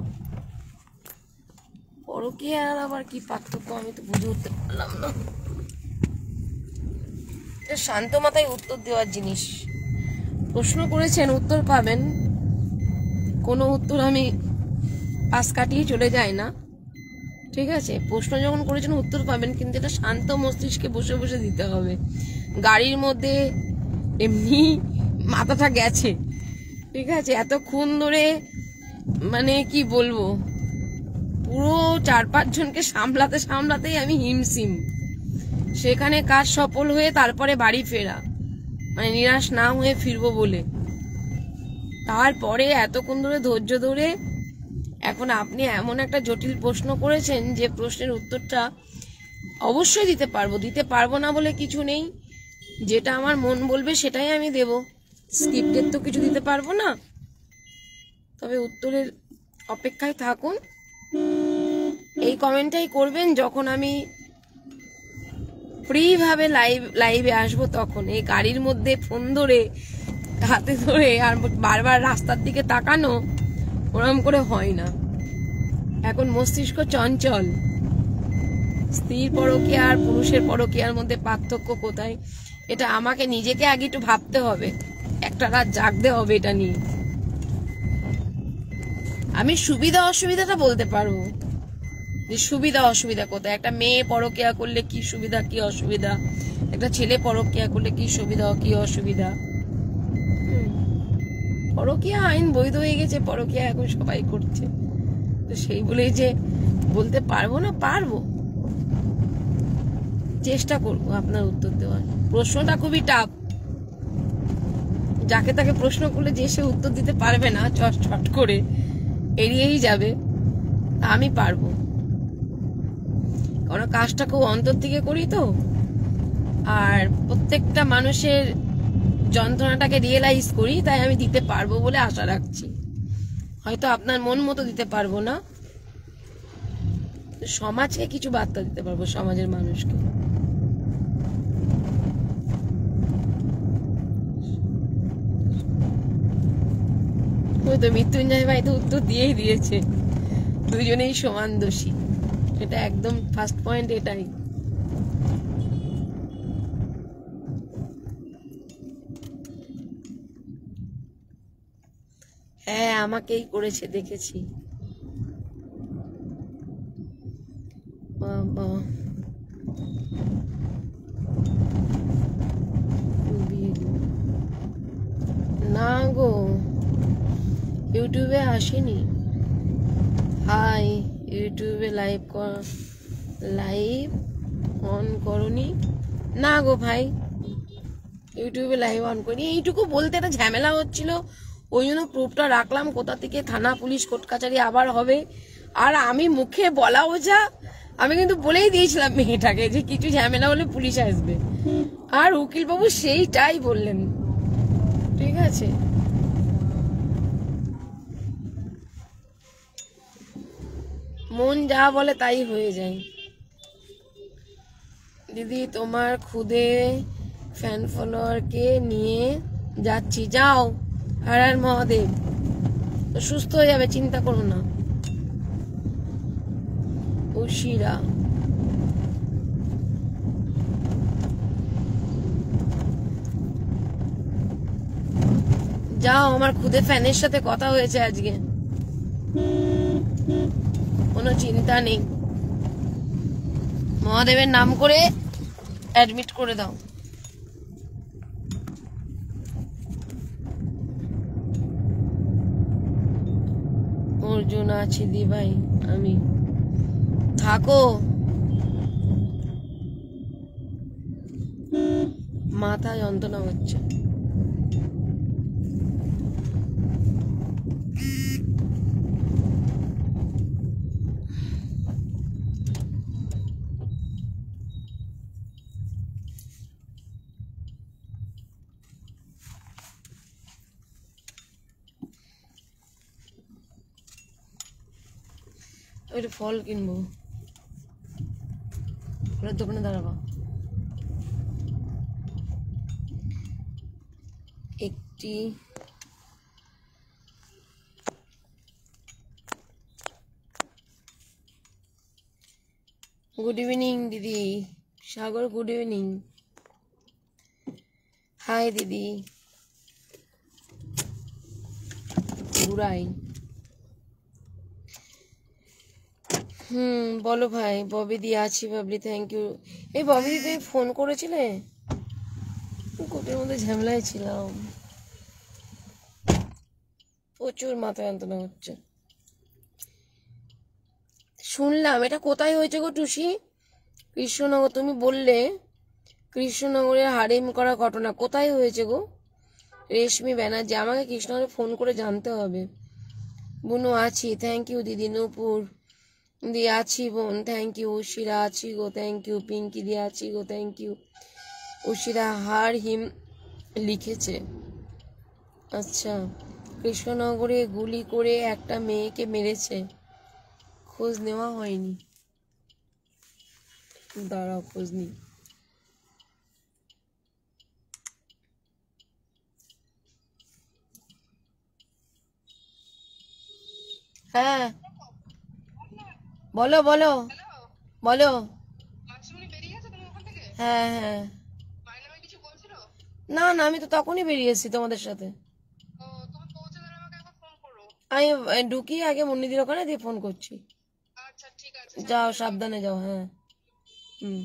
পরকীয়া আর আবার কি পার্থক্য আমি তো বুঝে উঠতে পারলাম না। এটা শান্ত মাথায় উত্তর দেওয়ার জিনিস। প্রশ্ন করেছেন, উত্তর পাবেন। কোনো উত্তর আমি পাশ কাটিয়ে চলে যাই না, ঠিক আছে? প্রশ্ন যখন করেছেন উত্তর পাবেন, কিন্তু এটা শান্ত মস্তিষ্কে বসে বসে দিতে হবে। গাড়ির মধ্যে এমনি মাথাটা গেছে, ঠিক আছে? এতক্ষণ ধরে মানে কি বলবো, পুরো 4-5 জনকে সামলাতে সামলাতেই আমি হিমশিম। সেখানে কাজ সফল হয়ে তারপরে বাড়ি ফেরা, মানে নিরাশ না হয়ে ফিরবো বলে। তারপরে এতক্ষণ ধরে ধৈর্য ধরে এখন আপনি এমন একটা জটিল প্রশ্ন করেছেন যে প্রশ্নের উত্তরটা অবশ্যই দিতে পারবো না বলে কিছু নেই। যেটা আমার মন বলবে সেটাই আমি দেব, স্ক্রিপ্টের তো কিছু দিতে পারবো না। তবে উত্তরের অপেক্ষায় থাকুন। এই কমেন্টটাই করবেন যখন আমি ফ্রি ভাবে লাইভে আসবো তখন। এই গাড়ির মধ্যে ফোন ধরে হাতে ধরে আর বারবার রাস্তার দিকে তাকানো ওরম করে হয় না। এখন মস্তিষ্ক চঞ্চল। স্ত্রীর পরকীয়া আর পুরুষের পরকীয়ার মধ্যে পার্থক্য কোথায়, এটা আমাকে নিজেকে আগে একটু ভাবতে হবে, একটা রাত জাগতে হবে এটা নিয়ে। আমি সুবিধা অসুবিধাটা বলতে পারবো, যে সুবিধা অসুবিধা কোথায়। একটা মেয়ে পরকীয়া করলে কি সুবিধা কি অসুবিধা, একটা ছেলে পরকীয়া করলে কি সুবিধা কি অসুবিধা। পরকীয়া আইন বৈধ হয়ে গেছে, পরকীয়া এখন সবাই করছে, তো সেই বলেই যে বলতে পারবো না, পারবো, চেষ্টা করবো আপনার উত্তর দেওয়ার। প্রশ্নটা খুবই টাফ, যাকে তাকে প্রশ্ন করলে যে সে উত্তর দিতে পারবে না, চট করে এড়িয়েই যাবে। আমি পারবো, কারণ কাজটা খুব অন্তর থেকে করি তো, আর প্রত্যেকটা মানুষের যন্ত্রণাটাকে রিয়েলাইজ করি, তাই আমি দিতে পারবো বলে আশা রাখছি। হয়তো আপনার মন মতো দিতে পারবো না, সমাজকে কিছু বার্তা দিতে পারবো, সমাজের মানুষকে। ওই তো মৃত্যুঞ্জয় ভাই তো উত্তর দিয়েই দিয়েছে, দুজনেই সমান দোষী। এটা একদম ফার্স্ট পয়েন্ট এটাই। হ্যাঁ, আমাকেই করেছে, দেখেছি। বাবা, না গো, ইউটিউবে আসেনি। হাই, ইউটিউবে লাইভ অন করনি? না গো ভাই, ইউটিউবে লাইভ অন করিনি। এইটুকু বলতে একটা ঝামেলা হচ্ছিল, ওই জন্য প্রুফটা রাখলাম। কোথা থেকে থানা পুলিশ কোর্ট কাছারি আবার হবে। আর আমি মুখে বলা ওঝা, আমি কিন্তু বলেই দিয়েছিলাম মেয়েটাকে যে কিছু ঝামেলা হলে পুলিশ আসবে, আর উকিলবাবু সেইটাই বললেন। ঠিক আছে, মন যা বলে তাই হয়ে যায়। দিদি, তোমার খুদে ফ্যান ফলোয়ারকে নিয়ে যাচ্ছি, যাও। হর হর মহাদেব, সুস্থ হয়ে যাবে, চিন্তা করো না। উশিরা, যাও। আমার খুদে ফ্যানের সাথে কথা হয়েছে আজকে, কোনো চিন্তা নেই। মহাদেবের নাম করে অ্যাডমিট করে দাও। অর্জুন আছি দি ভাই, আমি। থাকো, মাথা যন্ত্রণা হচ্ছে। একটু ফল কিনবো, ফলের দোকানে দাঁড়াবো। একটি গুড ইভিনিং দিদি সাগর, গুড ইভিনিং। হাই দিদি বুড়াই। বলো ভাই। ববি দি আছি বাবলি, থ্যাংক ইউ। এই ববি দি তুমি ফোন করেছিলে? কোটের মধ্যে ঝামেলায় ছিলাম, প্রচুর মাথা যন্ত্রণা হচ্ছে। শুনলাম এটা কোথায় হয়েছে গো টুসি? কৃষ্ণনগর, তুমি বললে কৃষ্ণনগরের হারিম করা ঘটনা কোথায় হয়েছে গো? রেশমি ব্যানার্জি, আমাকে কৃষ্ণনগরে ফোন করে জানতে হবে। বুনু আছি, থ্যাংক ইউ দিদি। নূপুর দি আছি বোন, থ্যাংক ইউ। উশিরা আছি গো, থ্যাংক ইউ। পিঙ্কি দি আছি গো, থ্যাংক ইউ। উশিরা হার হিম লিখেছে। আচ্ছা, কৃষ্ণনগরে গুলি করে একটা মেয়েকে মেরেছে, খোঁজ নেওয়া হয়নি। দাঁড়াও, খোঁজ নি। হ্যাঁ বলো বলো বলো। হ্যাঁ হ্যাঁ, না না, আমি তো তখনই বেরিয়েছি তোমাদের সাথে। আমি ঢুকি আগে মুন্নিদির ওখানে, দিয়ে ফোন করছি। যাও, সাবধানে যাও। হ্যাঁ হুম।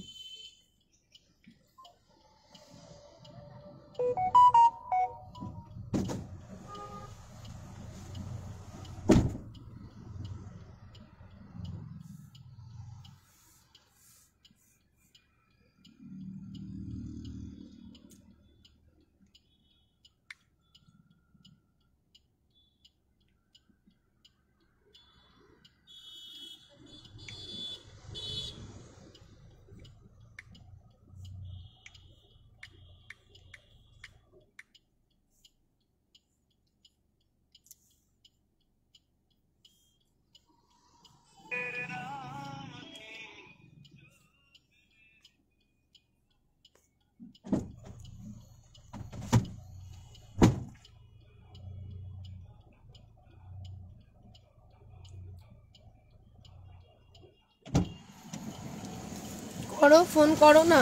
করো, ফোন করো না।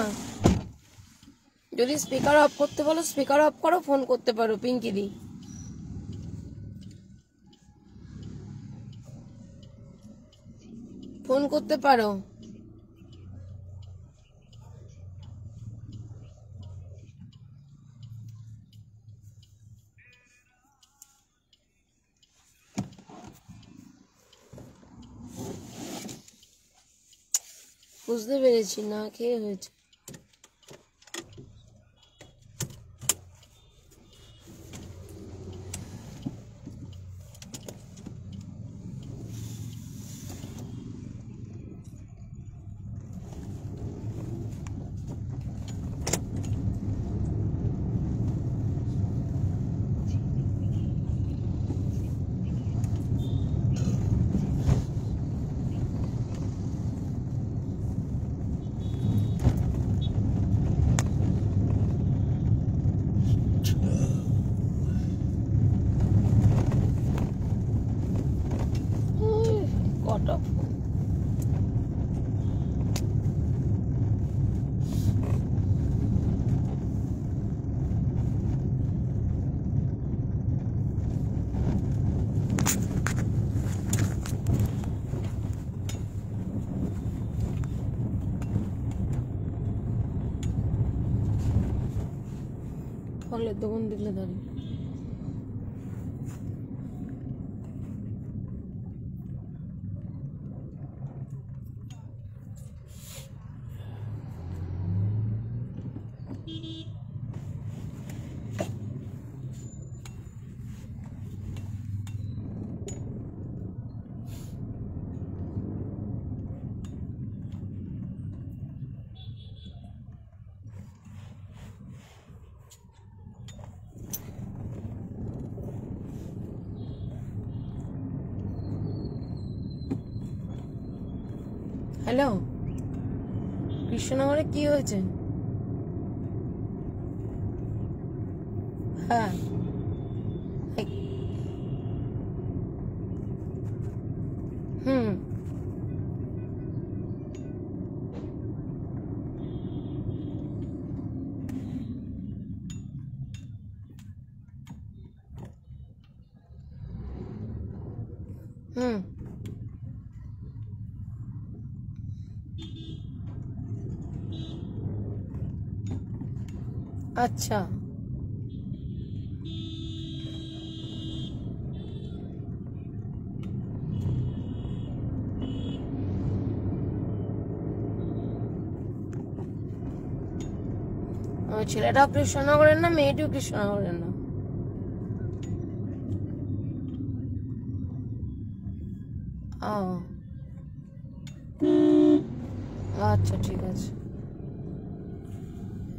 যদি স্পিকার অফ করতে বলো, স্পিকার অফ করো, ফোন করতে পারো। পিঙ্কি দি, ফোন করতে পারো। বুঝতে পেরেছি, না খেয়ে হয়েছে। কটা ফলের দোকান দিলে দাঁড়িয়ে। হ্যালো, কৃষ্ণনগরে কি হয়েছে? হ্যাঁ, হুম, আচ্ছা, ওই ছেলেটাও কৃষ্ণনগরের না, মেয়েটিও কৃষ্ণনগরের না? ও আচ্ছা, ঠিক আছে।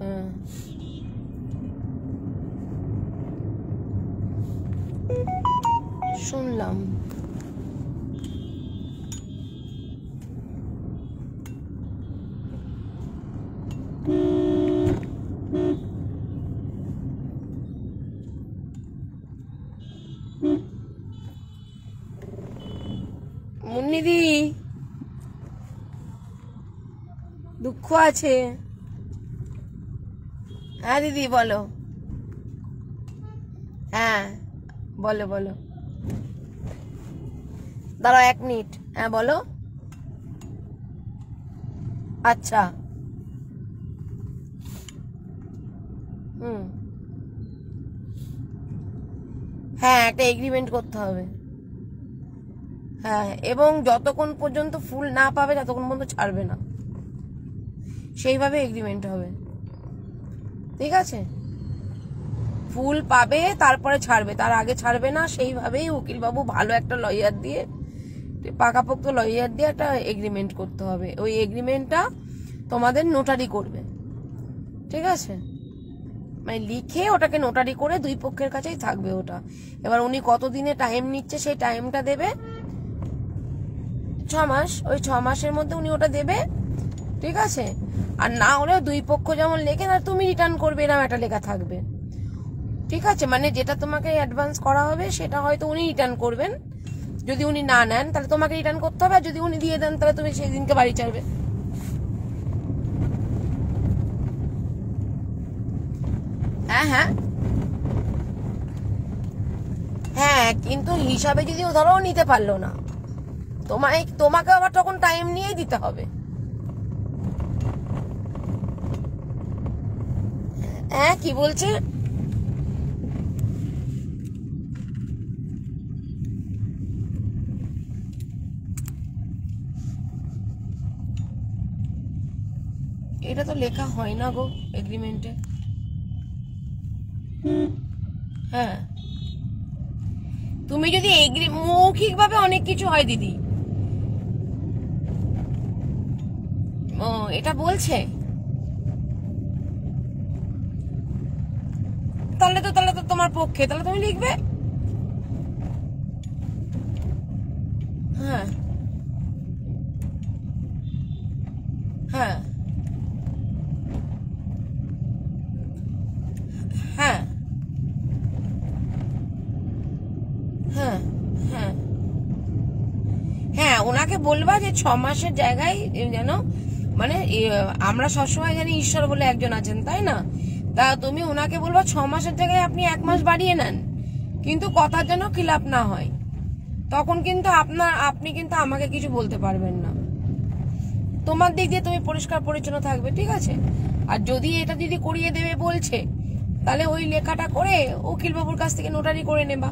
হ্যাঁ, শুনলাম। মুন্নিদি, দুঃখ আছে? হ্যাঁ দিদি বলো। হ্যাঁ বলো বলো, দাঁড়াও 1 মিনিট। হ্যাঁ বলো। আচ্ছা, হুম, হ্যাঁ একটা এগ্রিমেন্ট করতে হবে। হ্যাঁ, এবং যতক্ষণ পর্যন্ত ফুল না পাবে ততক্ষণ পর্যন্ত ছাড়বে না, সেইভাবে এগ্রিমেন্ট হবে, ঠিক আছে? ফুল পাবে তারপরে ছাড়বে, তার আগে ছাড়বে না। সেইভাবেই উকিলবাবু ভালো একটা লয়ার দিয়ে, পাকাপোক্ত লয়ার দিয়ে একটা এগ্রিমেন্ট করতে হবে। ওই এগ্রিমেন্টটা তোমাদের নোটারি করবে, ঠিক আছে? মানে লিখে ওটাকে নোটারি করে 2 পক্ষের কাছেই থাকবে ওটা। এবার উনি কতদিনে টাইম নিচ্ছে সেই টাইমটা দেবে, 6 মাস। ওই 6 মাসের মধ্যে উনি ওটা দেবে, ঠিক আছে? আর না হলে 2 পক্ষ যেমন লেখে না, তুমি রিটার্ন করবে, এরকম একটা লেখা থাকবে, ঠিক আছে? মানে যেটা তোমাকে অ্যাডভান্স করা হবে সেটা হয়তো উনি রিটার্ন করবেন। যদি উনি না নেন তাহলে তোমাকে রিটার্ন করতে হবে, আর যদি উনি দিয়ে দেন তাহলে তুমি সেই দিনকে বাড়ি ছাড়বে। হ্যাঁ হ্যাঁ হ্যাঁ, কিন্তু হিসাবে যদি ধরো নিতে পারলো না, তোমাকে আবার তখন টাইম নিয়ে দিতে হবে। হ্যাঁ, কি বলছে? এটা তো লেখা হয় না গো এগ্রিমেন্টে। হ্যাঁ, তুমি যদি মৌখিক ভাবে অনেক কিছু হয় দিদি। ও, এটা বলছে? তাহলে তো তোমার পক্ষে, তাহলে তুমি লিখবে। হ্যাঁ হ্যাঁ হ্যাঁ হ্যাঁ হ্যাঁ হ্যাঁ, ওনাকে বলবা যে 6 মাসের জায়গায় যেন, মানে আমরা সবসময় জানি ঈশ্বর বলে একজন আছেন, তাই না? তা তুমি ওনাকে বলবা 6 মাসের জায়গায় আপনি 1 মাস বাড়িয়ে নেন, কিন্তু কথার যেন খিলাপ না হয়। তখন কিন্তু আপনি কিন্তু আমাকে কিছু বলতে পারবেন না। তোমার দিক দিয়ে তুমি পরিষ্কার পরিচ্ছন্ন থাকবে, ঠিক আছে? আর যদি এটা দিদি করিয়ে দেবে বলছে, তাহলে ওই লেখাটা করে উকিলবাবুর কাছ থেকে নোটারি করে নেবা।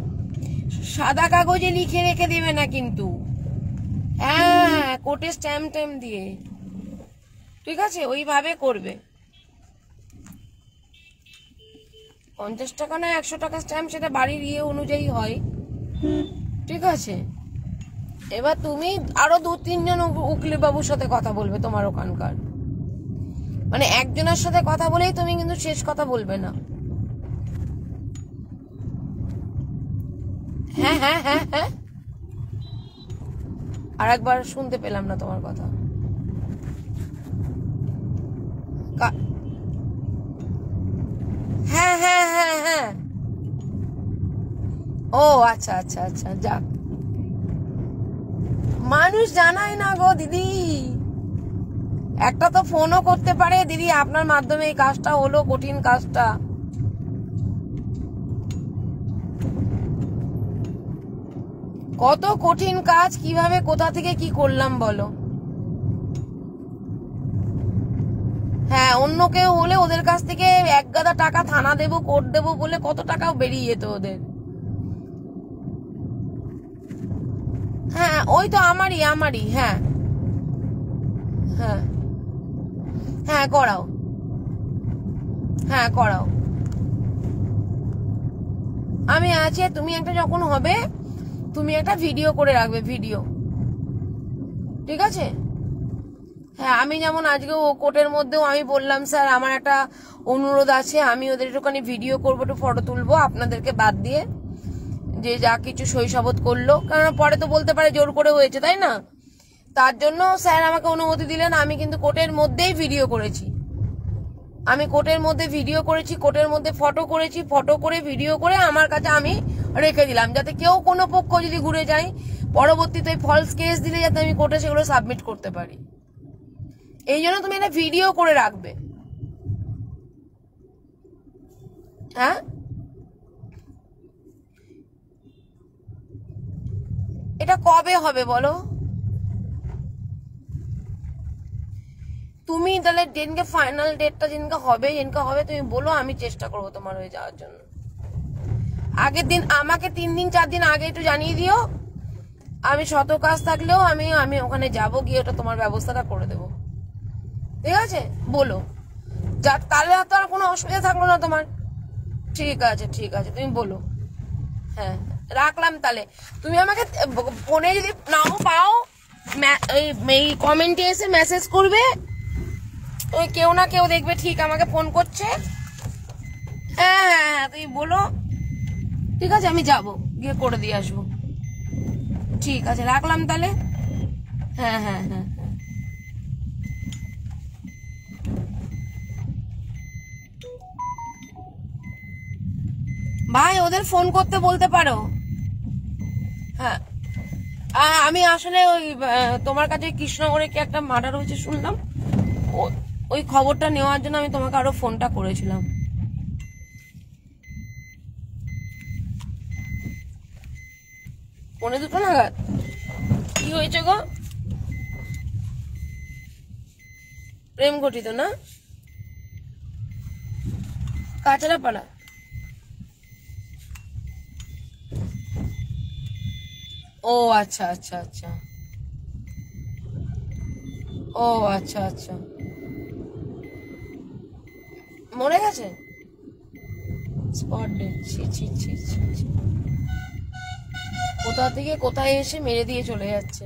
সাদা কাগজে লিখে রেখে দেবে না কিন্তু, হ্যাঁ, কোর্টে স্ট্যাম্প দিয়ে, ঠিক আছে? ওইভাবে করবে। 50 টাকা না 100 টাকা স্ট্যাম্প, সেটা বাড়ির ইয়ে অনুযায়ী হয়, ঠিক আছে? এবার তুমি আরো 2-3 জন উকিল বাবুর সাথে কথা বলবে তোমার ওখানকার, মানে একজনের সাথে কথা বলেই তুমি কিন্তু শেষ কথা বলবে না। হ্যাঁ হ্যাঁ হ্যাঁ হ্যাঁ, আর একবার শুনতে পেলাম না তোমার কথা। হ্যাঁ হ্যাঁ হ্যাঁ হ্যাঁ, ও আচ্ছা আচ্ছা আচ্ছা, যাক, মানুষ জানায় না গো দিদি। একটা তো ফোনও করতে পারে, দিদি আপনার মাধ্যমে এই কাজটা হলো, কঠিন কাজটা। কত কঠিন কাজ, কিভাবে কোথা থেকে কি করলাম বলো। হ্যাঁ, অন্য কেউ হলে ওদের কাছ থেকে এক গাদা টাকা থানা দেবো, কোর্ট দেবো বলে কত টাকাও বেরিয়ে যেত ওদের। হ্যাঁ, ওই তো আমারই। হ্যাঁ হ্যাঁ হ্যাঁ, করাও। হ্যাঁ, করাও। আমি আছি। তুমি একটা যখন হবে, তুমি একটা ভিডিও করে রাখবে, ভিডিও, ঠিক আছে? হ্যাঁ, আমি যেমন আজকে ও কোর্টের মধ্যেও আমি বললাম, স্যার আমার একটা অনুরোধ আছে, আমি ওদের একটুখানি ভিডিও করবো, একটু ফটো তুলবো আপনাদেরকে বাদ দিয়ে, যে যা কিছু শৈশবত করলো, কারণ পরে তো বলতে পারে জোর করে হয়েছে, তাই না? তার জন্য স্যার আমাকে অনুমতি দিলেন। আমি কিন্তু কোর্টের মধ্যেই ভিডিও করেছি, আমি কোর্টের মধ্যে ভিডিও করেছি, কোর্টের মধ্যে ফটো করেছি, ফটো করে ভিডিও করে আমার কাছে আমি রেখে দিলাম, যাতে কেউ কোনো পক্ষ যদি ঘুরে যায় পরবর্তীতে ফলস কেস দিলে যাতে আমি কোর্টে সেগুলো সাবমিট করতে পারি। এই জন্য তুমি একটা ভিডিও করে রাখবে। হ্যাঁ, এটা কবে হবে বলো? তুমি তাহলে যেদিনকে ফাইনাল ডেটটা যেদিনকে হবে তুমি বলো, আমি চেষ্টা করবো তোমার হয়ে যাওয়ার জন্য। আগের দিন আমাকে 3 দিন 4 দিন আগে একটু জানিয়ে দিও, আমি শত কাজ থাকলেও আমি ওখানে যাব, গিয়ে ওটা তোমার ব্যবস্থাটা করে দেবো, ঠিক আছে? বলো, যা তাহলে তো আর কোনো অসুবিধা থাকলো না তোমার। ঠিক আছে, তুমি বলো। হ্যাঁ, রাখলাম তাহলে। তুমি আমাকে ফোনে যদি নাও পাও, এই কমেন্টে এসে মেসেজ করবে, ওই কেউ না কেউ দেখবে ঠিক আমাকে ফোন করছে। হ্যাঁ, তুমি বলো, ঠিক আছে? আমি যাব, গিয়ে করে দিয়ে আসবো। ঠিক আছে, রাখলাম তাহলে। হ্যাঁ হ্যাঁ হ্যাঁ, ভাই ওদের ফোন করতে বলতে পারো। হ্যাঁ, আমি আসলে ওই তোমার কাছে কৃষ্ণনগরে কি একটা মার্ডার হয়েছে শুনলাম, ওই খবরটা নেওয়ার জন্য আমি তোমাকে আরো ফোনটা করেছিলাম। পৌনে 2 নাগাদ। কি হয়েছে গো? প্রেম ঘটিত না? কাঁচরাপাড়া? ও আচ্ছা, ও আচ্ছা, মরে গেছে? Spot dead? কোথা থেকে কোথায় এসে মেরে দিয়ে চলে যাচ্ছে।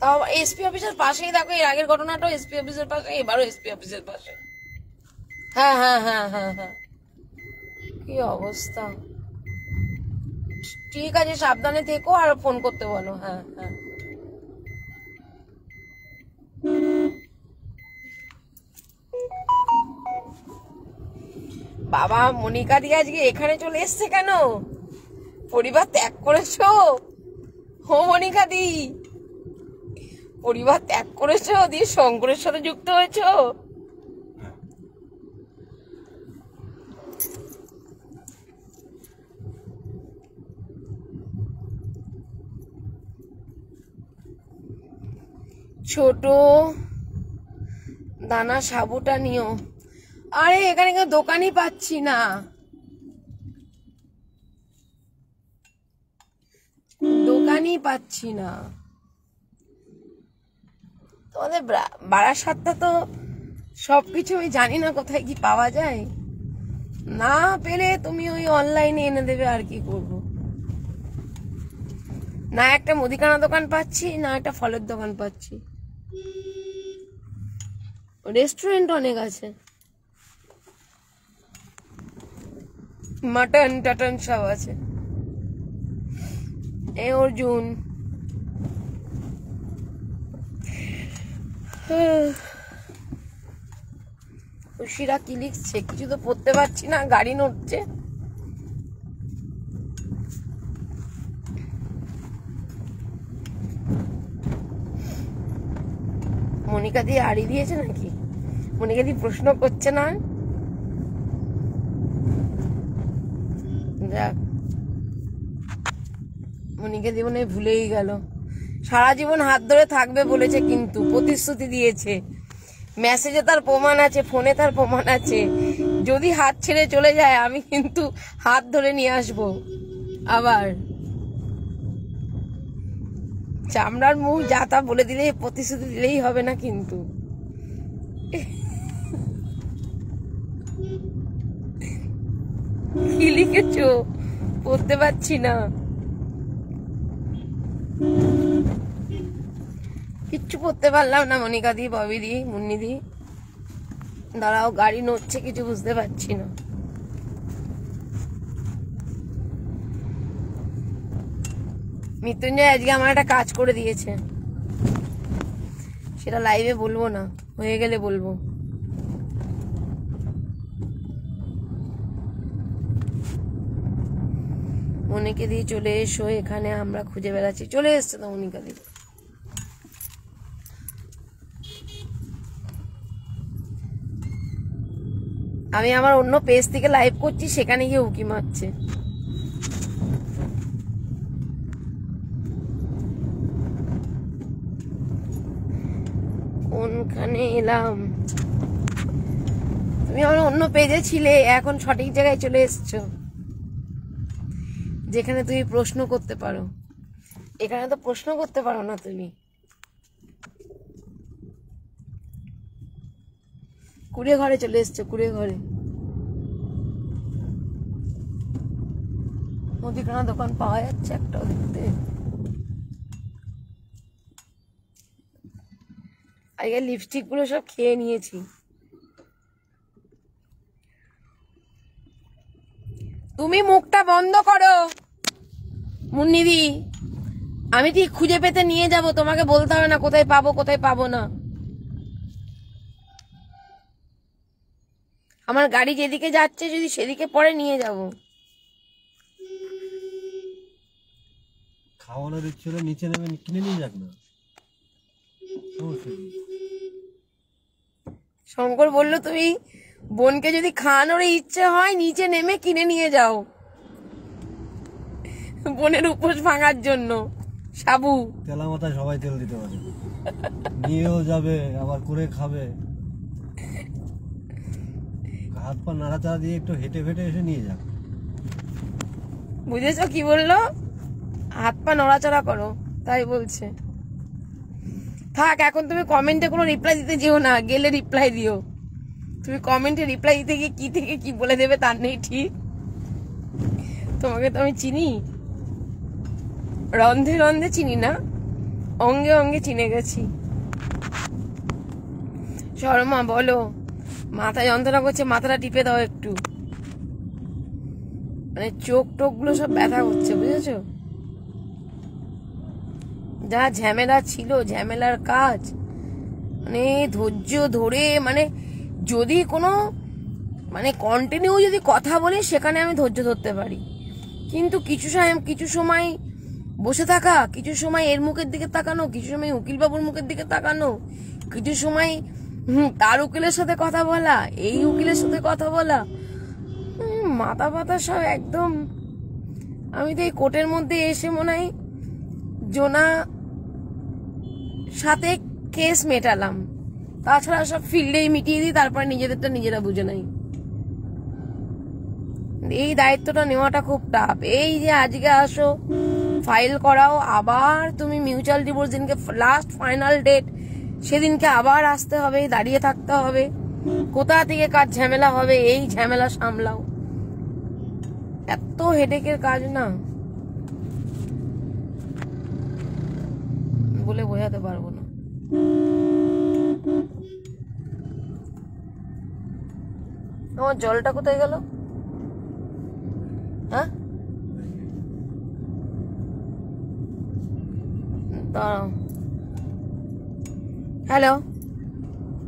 তাও এসপি অফিসের পাশেই, দেখো এর আগের ঘটনাটাও এসপি অফিসের পাশে, এবারও এসপি অফিসের পাশে। হ্যাঁ, কি অবস্থা। ঠিক আছে, সাবধানে থেকো আর ফোন করতে বলো। হ্যাঁ। বাবা, মনিকা দি আজকে এখানে চলে এসছে কেন? পরিবার ত্যাগ করেছো? ও মনিকা দি, পরিবার ত্যাগ করেছো, দিয়ে শঙ্করের সাথে যুক্ত হয়েছো? ছোট দানা সাবুটা নিও। আরে এখানে কেউ দোকানই পাচ্ছি না, তোমাদের বারাসাতটা তো সবকিছু আমি জানি না কোথায় কি পাওয়া যায়। না পেলে তুমি ওই অনলাইনে এনে দেবে, আর কি করব। না একটা মুদিখানা দোকান পাচ্ছি, না একটা ফলের দোকান পাচ্ছি। রেস্টুরেন্ট অনেক আছে, মাটন টাটন সব আছে। এ অর্জুন, খুশিরা কি লিখছে? কিছু তো পড়তে পারছি না, গাড়ি নড়ছে। মনিকা দি আড়ি দিয়েছে নাকি? মনিকা দি প্রশ্ন করছে না? যাক, মনিকা জীবনে ভুলেই গেল। সারা জীবন হাত ধরে থাকবে বলেছে, কিন্তু প্রতিশ্রুতি দিয়েছে, মেসেজে তার প্রমাণ আছে, ফোনে তার প্রমাণ আছে। যদি হাত ছেড়ে চলে যায় আমি কিন্তু হাত ধরে নিয়ে আসবো আবার। চামড়ার মুখ যা তা বলে দিলে, প্রতিশ্রুতি দিলেই হবে না কিন্তু। কি লিখেছো পড়তে পারছি না, কিচ্ছু পড়তে পারলাম না মনিকা দি, ববি দি, মুন্নি দি। দাঁড়াও, গাড়ি নড়ছে, কিছু বুঝতে পারছি না। মৃত্যুঞ্জয় আজকে আমার একটা কাজ করে দিয়েছে, সেটা লাইভে বলবো না, হয়ে গেলে বলবো। মনিকা দি চলে এসো এখানে, আমরা খুঁজে বেড়াচ্ছি। চলে এসছে তো মনিকা দি। আমি আমার অন্য পেজ থেকে লাইভ করছি, সেখানে গিয়ে উকি মারছে। কোনখানে এলাম? তুমি আমার অন্য পেজে ছিলে, এখন সঠিক জায়গায় চলে এসছো, যেখানে তুমি প্রশ্ন করতে পারো। এখানে তো প্রশ্ন করতে পারো না তুমি। কুড়ে ঘরে চলে এসছো, কুড়ে ঘরে। মুদিখানা দোকান পাওয়া যাচ্ছে একটাও দেখতে? আগে লিপস্টিক গুলো সব খেয়ে নিয়েছি। তুমি মুখটা বন্ধ করো মুন্নিদি, আমি ঠিক খুঁজে পেতে নিয়ে যাব, তোমাকে বলতে হবে না কোথায় পাবো কোথায় পাবো না। আমার গাড়ি যেদিকে যাচ্ছে যদি সেদিকে পরে নিয়ে যাব। খাওয়ানোর ইচ্ছে হলে নিচে নেমে কিনে নিয়ে যাক না। শঙ্কর বলল তুমি বোনকে যদি খাওয়ানোর ইচ্ছে হয় নিচে নেমে কিনে নিয়ে যাও, বোনের উপোস ভাঙার জন্য। সাবু তেলা মাথায় সবাই তেল দিতে পারে, নিয়েও যাবে আবার করে খাবে। হাত পা নাড়াচাড়া দিয়ে একটু হেঁটে ফেটে এসে নিয়ে যাক। বুঝেছো কি বললো? হাত পা নড়াচড়া করো, তাই বলছে। থাক, এখন তুমি কমেন্টে কোনো রিপ্লাই দিতে যেও না, গেলে রিপ্লাই দিও। তুমি কমেন্টে রিপ্লাই দিতে গিয়ে কি থেকে কি বলে দেবে তার নেই ঠিক। তোমাকে তো আমি চিনি, রন্ধে রন্ধে চিনি না, অঙ্গে অঙ্গে চিনে গেছি। শর্মা বলো, মাথা যন্ত্রণা করছে, মাথাটা টিপে দাও একটু। মানে চোখ টোক গুলো সব ব্যথা করছে, বুঝেছো? যা ঝামেলা ছিল, ঝামেলার কাজ, মানে ধৈর্য ধরে, মানে যদি কোনো মানে কন্টিনিউ যদি কথা বলি সেখানে আমি ধৈর্য ধরতে পারি, কিন্তু কিছু সময় বসে থাকা, কিছু সময় এর মুখের দিকে তাকানো, কিছু সময় উকিল বাবুর মুখের দিকে তাকানো, কিছু সময় তার উকিলের সাথে কথা বলা, এই উকিলের সাথে কথা বলা, মাথা পাতা সব একদম। আমি তো এই কোর্টের মধ্যে এসে মনে হয় জোনা সাথে কেস মেটালাম, তাছাড়া সব ফিল্ডেই মিটিয়ে দিই, তারপরে নিজেদেরটা নিজেরা বুঝে নাই। এই দায়িত্বটা নেওয়াটা খুব টাফ। এই যে আজকে আসো, ফাইল করাও, আবার তুমি মিউচুয়াল ডিভোর্স দিনকে লাস্ট ফাইনাল ডেট, সেদিনকে আবার আসতে হবে, দাঁড়িয়ে থাকতে হবে, কোথা থেকে কাজ ঝামেলা হবে, এই ঝামেলা সামলাও। এত হেডেকের কাজ না, বলে বোঝাতে পারবো না। আমার জলটা কোথায় গেল? হ্যাঁ, দাঁড়াও। হ্যালো,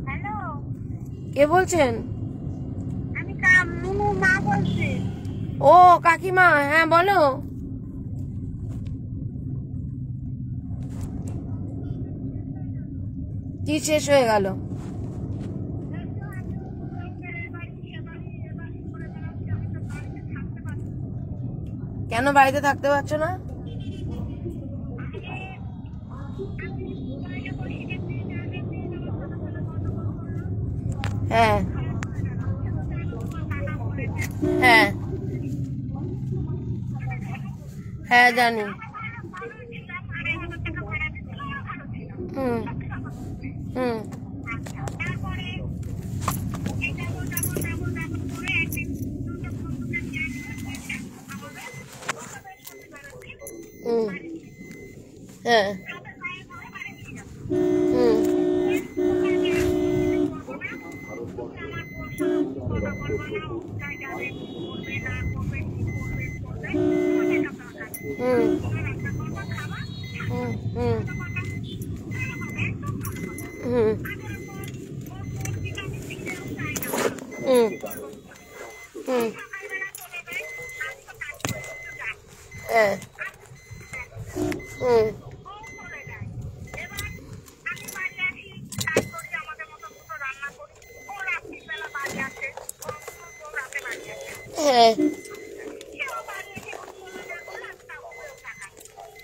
হ্যালো, কে বলছেন? আমি মুনু মা বলছি। ও কাকিমা, হ্যাঁ বলো। কি শেষ হয়ে গেল? কেন বাড়িতে থাকতে পারছো না? হ্যাঁ হ্যাঁ হ্যাঁ জানি। হুম হুম হুম হ্যাঁ হুম হুম হুম হুম হুম হুম হুম হ্যাঁ হুম হ্যাঁ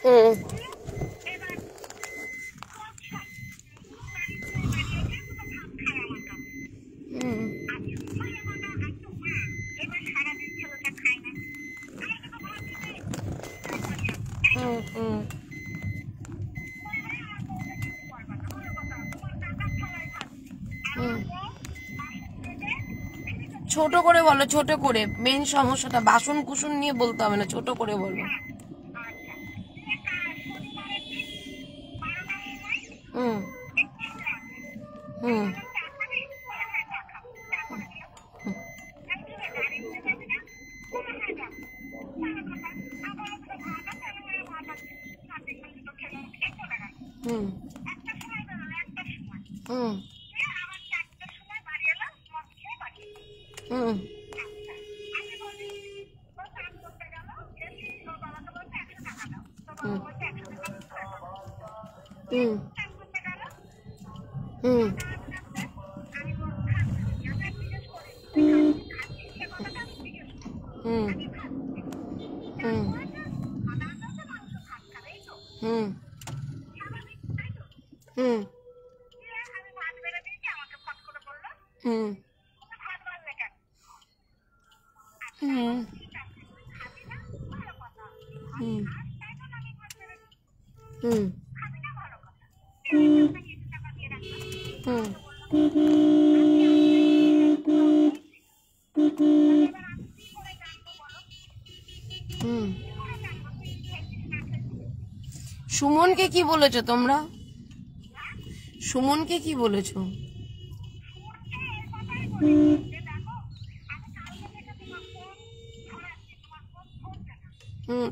হুম হুম হুম হুম হুম ছোট করে বলো, ছোট করে। মেন সমস্যাটা বাসন কুসন নিয়ে বলতে হবে না, ছোট করে বলো। হুম হুম হুম হুম হুম হুম হুম হুম হুম হুম হুম হুম হুম হুম হুম হুম হুম সুমনকে কি বলেছো তোমরা? সুমনকে কি বলেছো?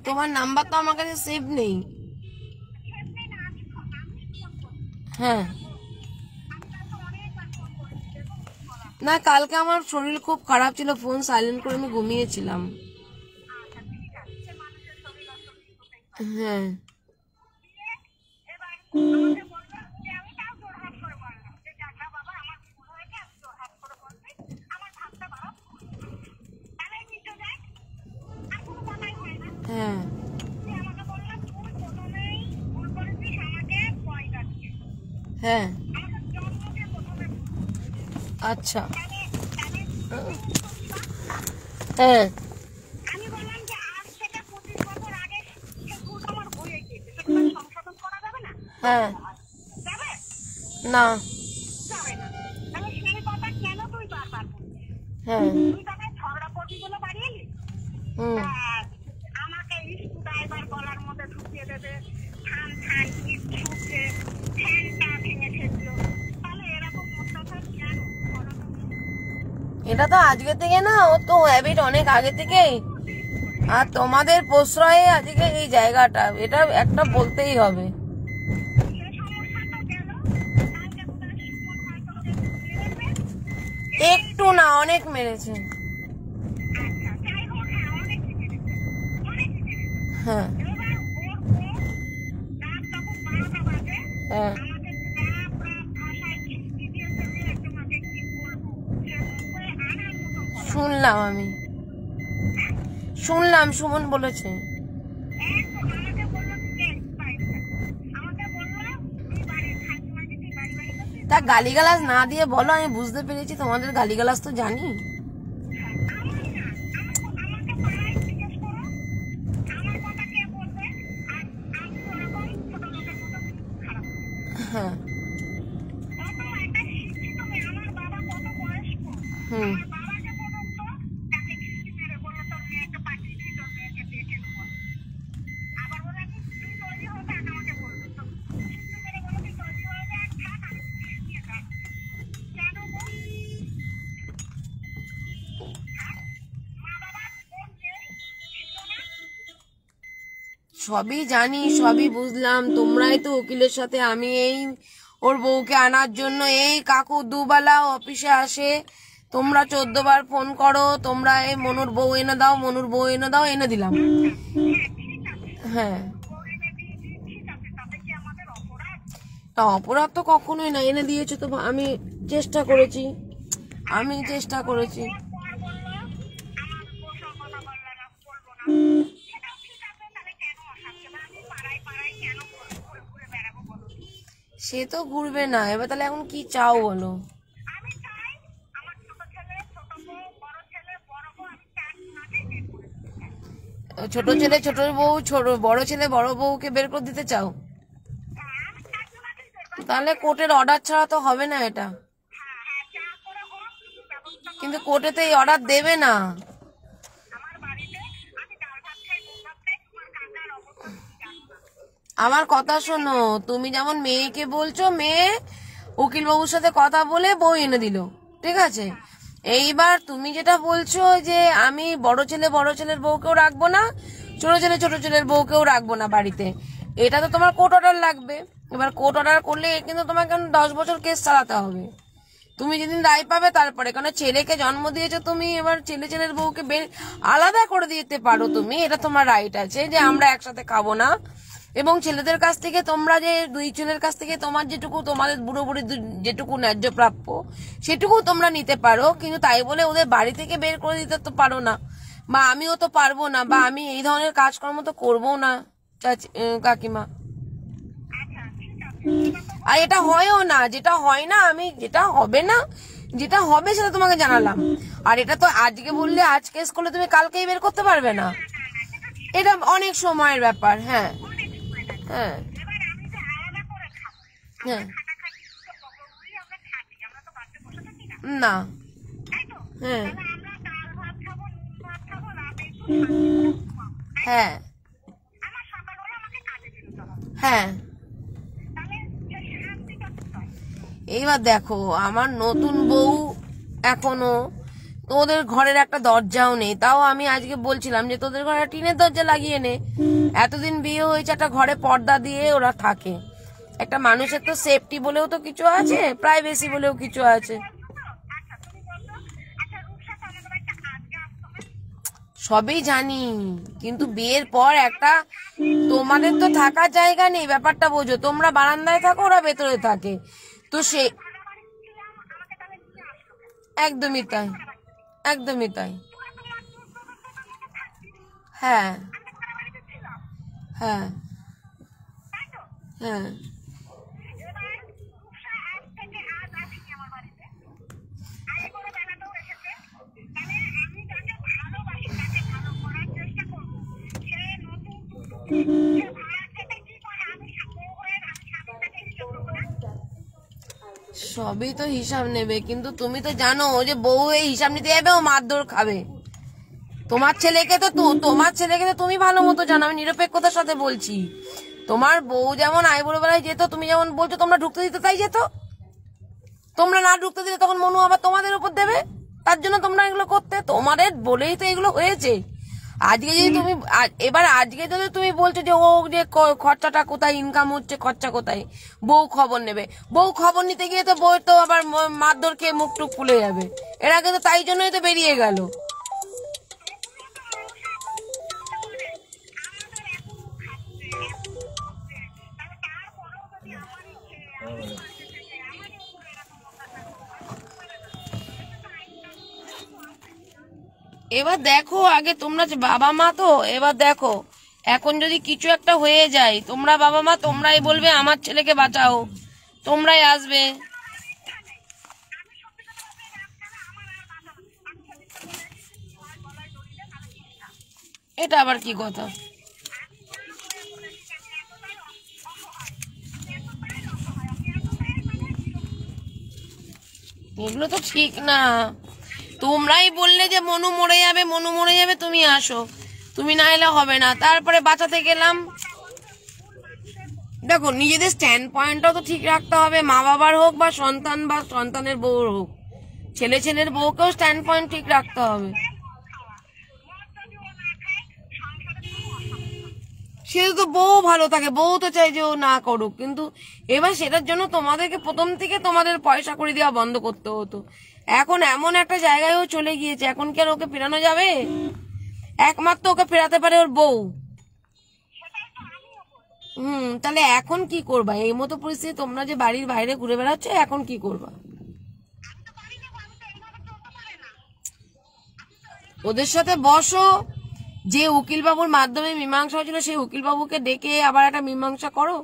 তোমার নাম্বার তো আমার কাছে সেভ নেই। হ্যাঁ না, কালকে আমার শরীর খুব খারাপ ছিল, ফোন সাইলেন্ট করে আমি ঘুমিয়েছিলাম। হ্যাঁ হ্যাঁ হ্যাঁ আচ্ছা হ্যাঁ হ্যাঁ না হ্যাঁ হুম এটা তো আজকে থেকে না, ও তো হ্যাবিট অনেক আগে থেকেই। আর তোমাদের প্রশ্রয়ে আজকে এই জায়গাটা, এটা একটা বলতেই হবে। একটু না, অনেক মেরেছে। হ্যাঁ হ্যাঁ শুনলাম, আমি শুনলাম সুমন বলেছে। তা গালিগালাজ না দিয়ে বলো, আমি বুঝতে পেরেছি তোমাদের গালিগালাজ তো জানি। হ্যাঁ হুম সবই জানি, সবই বুঝলাম। তোমরাই তো উকিলের সাথে, আমি এই ওর বউকে আনার জন্য এই কাকু দুবেলা অফিসে আসে, তোমরা 14 বার ফোন করো, তোমরা এই মনুর বউ এনে দাও, মনুর বউ এনে দাও, এনে দিলাম। হ্যাঁ অপরাধ তো কখনোই না, এনে দিয়েছো তো, আমি চেষ্টা করেছি, সে তো ঘুরবে না। এবার তাহলে এখন কি চাও বলো? ছোট ছেলে ছোট বউ, বড় ছেলে বড় বউকে বের করে দিতে চাও? তাহলে কোর্টের অর্ডার ছাড়া তো হবে না এটা। কিন্তু কোর্টে তো এই অর্ডার দেবে না। আমার কথা শোনো, তুমি যেমন মেয়েকে বলছো, মেয়ে উকিল বাবুর সাথে কথা বলে বউ এনে দিল, ঠিক আছে। এইবার তুমি যেটা বলছো যে আমি বড় ছেলের বউকেও রাখবো না, ছোট ছেলের বউকেও রাখবো না বাড়িতে, এটা তো তোমার কোর্ট অর্ডার লাগবে। এবার কোর্ট অর্ডার করলে কিন্তু তোমাকে 10 বছর কেস চালাতে হবে। তুমি যেদিন রায় পাবে তারপরে, কারণ ছেলেকে জন্ম দিয়েছো তুমি, এবার ছেলের বউকে আলাদা করে দিতে পারো তুমি, এটা তোমার রাইট আছে যে আমরা একসাথে খাবো না। এবং ছেলেদের কাছ থেকে তোমরা যে দুই ছেলের কাছ থেকে তোমার যেটুকু, তোমাদের বুড়ো বুড়ি যেটুকু ন্যায্য প্রাপ্য সেটুকু তোমরা নিতে পারো, কিন্তু তাই বলে ওদের বাড়ি থেকে বের করে দিতে তো পারো না, বা আমিও তো পারবো না, বা আমি এই ধরনের কাজকর্ম তো করবো না কাকিমা। আর এটা হয়ও না, যেটা হয় না, আমি যেটা হবে না, যেটা হবে সেটা তোমাকে জানালাম। আর এটা তো আজকে বললে, আজ কেস করলে তুমি কালকেই বের করতে পারবে না, এটা অনেক সময়ের ব্যাপার। হ্যাঁ হ্যাঁ হ্যাঁ না হ্যাঁ হ্যাঁ হ্যাঁ। এইবার দেখো, আমার নতুন বউ এখনো, তোদের ঘরের একটা দরজাও নেই, তাও আমি আজকে বলছিলাম যে তোদের ঘরে টিনের দরজা লাগিয়ে নে। এতদিন বিয়ে হয়েছে, একটা ঘরে পর্দা দিয়ে ওরা থাকে। একটা মানুষের তো সেফটি বলেও তো কিছু আছে, প্রাইভেসি বলেও কিছু আছে। সবই জানি, কিন্তু বিয়ের পর একটা, তোমাদের তো থাকার জায়গা নেই, ব্যাপারটা বোঝো। তোমরা বারান্দায় থাকো, ওরা ভেতরে থাকে, তো সে একদমই তাই, একদমই তাই। হ্যাঁ হ্যাঁ হ্যাঁ সবই তো হিসাব নেবে, কিন্তু তুমি তো জানো যে বউ এই হিসাব নিতে যাবে, ও মারধর খাবে। তোমার ছেলেকে তো তুমি ভালো মতো জানো, আমি নিরপেক্ষতার সাথে বলছি। তোমার বউ যেমন আইবুড়ো বেলায় যেত, তুমি যেমন বলছো তোমরা ঢুকতে দিতে, তাই যেত। তোমরা না ঢুকতে দিলে তখন মনু আবার তোমাদের উপর দেবে, তার জন্য তোমরা এগুলো করতে, তোমাদের বলেই তো এগুলো হয়েছে। আজকে যদি তুমি, আজকে যদি তুমি বলছো যে ও যে খরচাটা কোথায়, ইনকাম হচ্ছে, খরচা কোথায়, বউ খবর নেবে, বউ খবর নিতে গিয়ে তো বউ তো আবার মারধর খেয়ে মুখ টুক ফুলে যাবে। এর আগে তো তাই জন্যই তো বেরিয়ে গেল। এবার দেখো, আগে তোমরা বাবা মা তো, এবার দেখো এখন যদি কিছু একটা হয়ে যায়, তোমরা বাবা মা তোমরাই বলবে আমার ছেলেকে বাঁচাও, তোমরাই আসবে, এটা আবার কি কথা? এগুলো তো ঠিক না। তোমরাই বললে যে মনু মরে যাবে, মনু মরে যাবে, তুমি আসো, তুমি না এলে হবে না। তারপরে বাঁচাতে গেলাম। দেখো, নিজেদের স্ট্যান্ড পয়েন্টটাও তো ঠিক রাখতে হবে, মা বাবার হোক বা সন্তান বা সন্তানের বউর হোক, ছেলের বউকেও স্ট্যান্ড পয়েন্ট ঠিক রাখতে হবে। সে তো বউ ভালো থাকে, বউ তো চাই যে ও না করুক, কিন্তু এবার সেটার জন্য তোমাদেরকে প্রথম থেকে তোমাদের পয়সা করে দেওয়া বন্ধ করতে হতো। এখন এমন একটা জায়গায়ও চলে গিয়েছে, এখন কি আর ওকে ফেরানো যাবে? একমাত্র ওকে ফেরাতে পারে ওর বউ। তাহলে এখন কি করবা? এই মতো পরিস্থিতি তোমরা যে বাড়ির বাইরে ঘুরে বেড়াচ্ছ, এখন কি করবা? ওদের সাথে বসো, যে উকিল বাবুর মাধ্যমে মীমাংসা হয়েছিল সেই উকিল বাবুকে ডেকে আবার একটা মীমাংসা করো।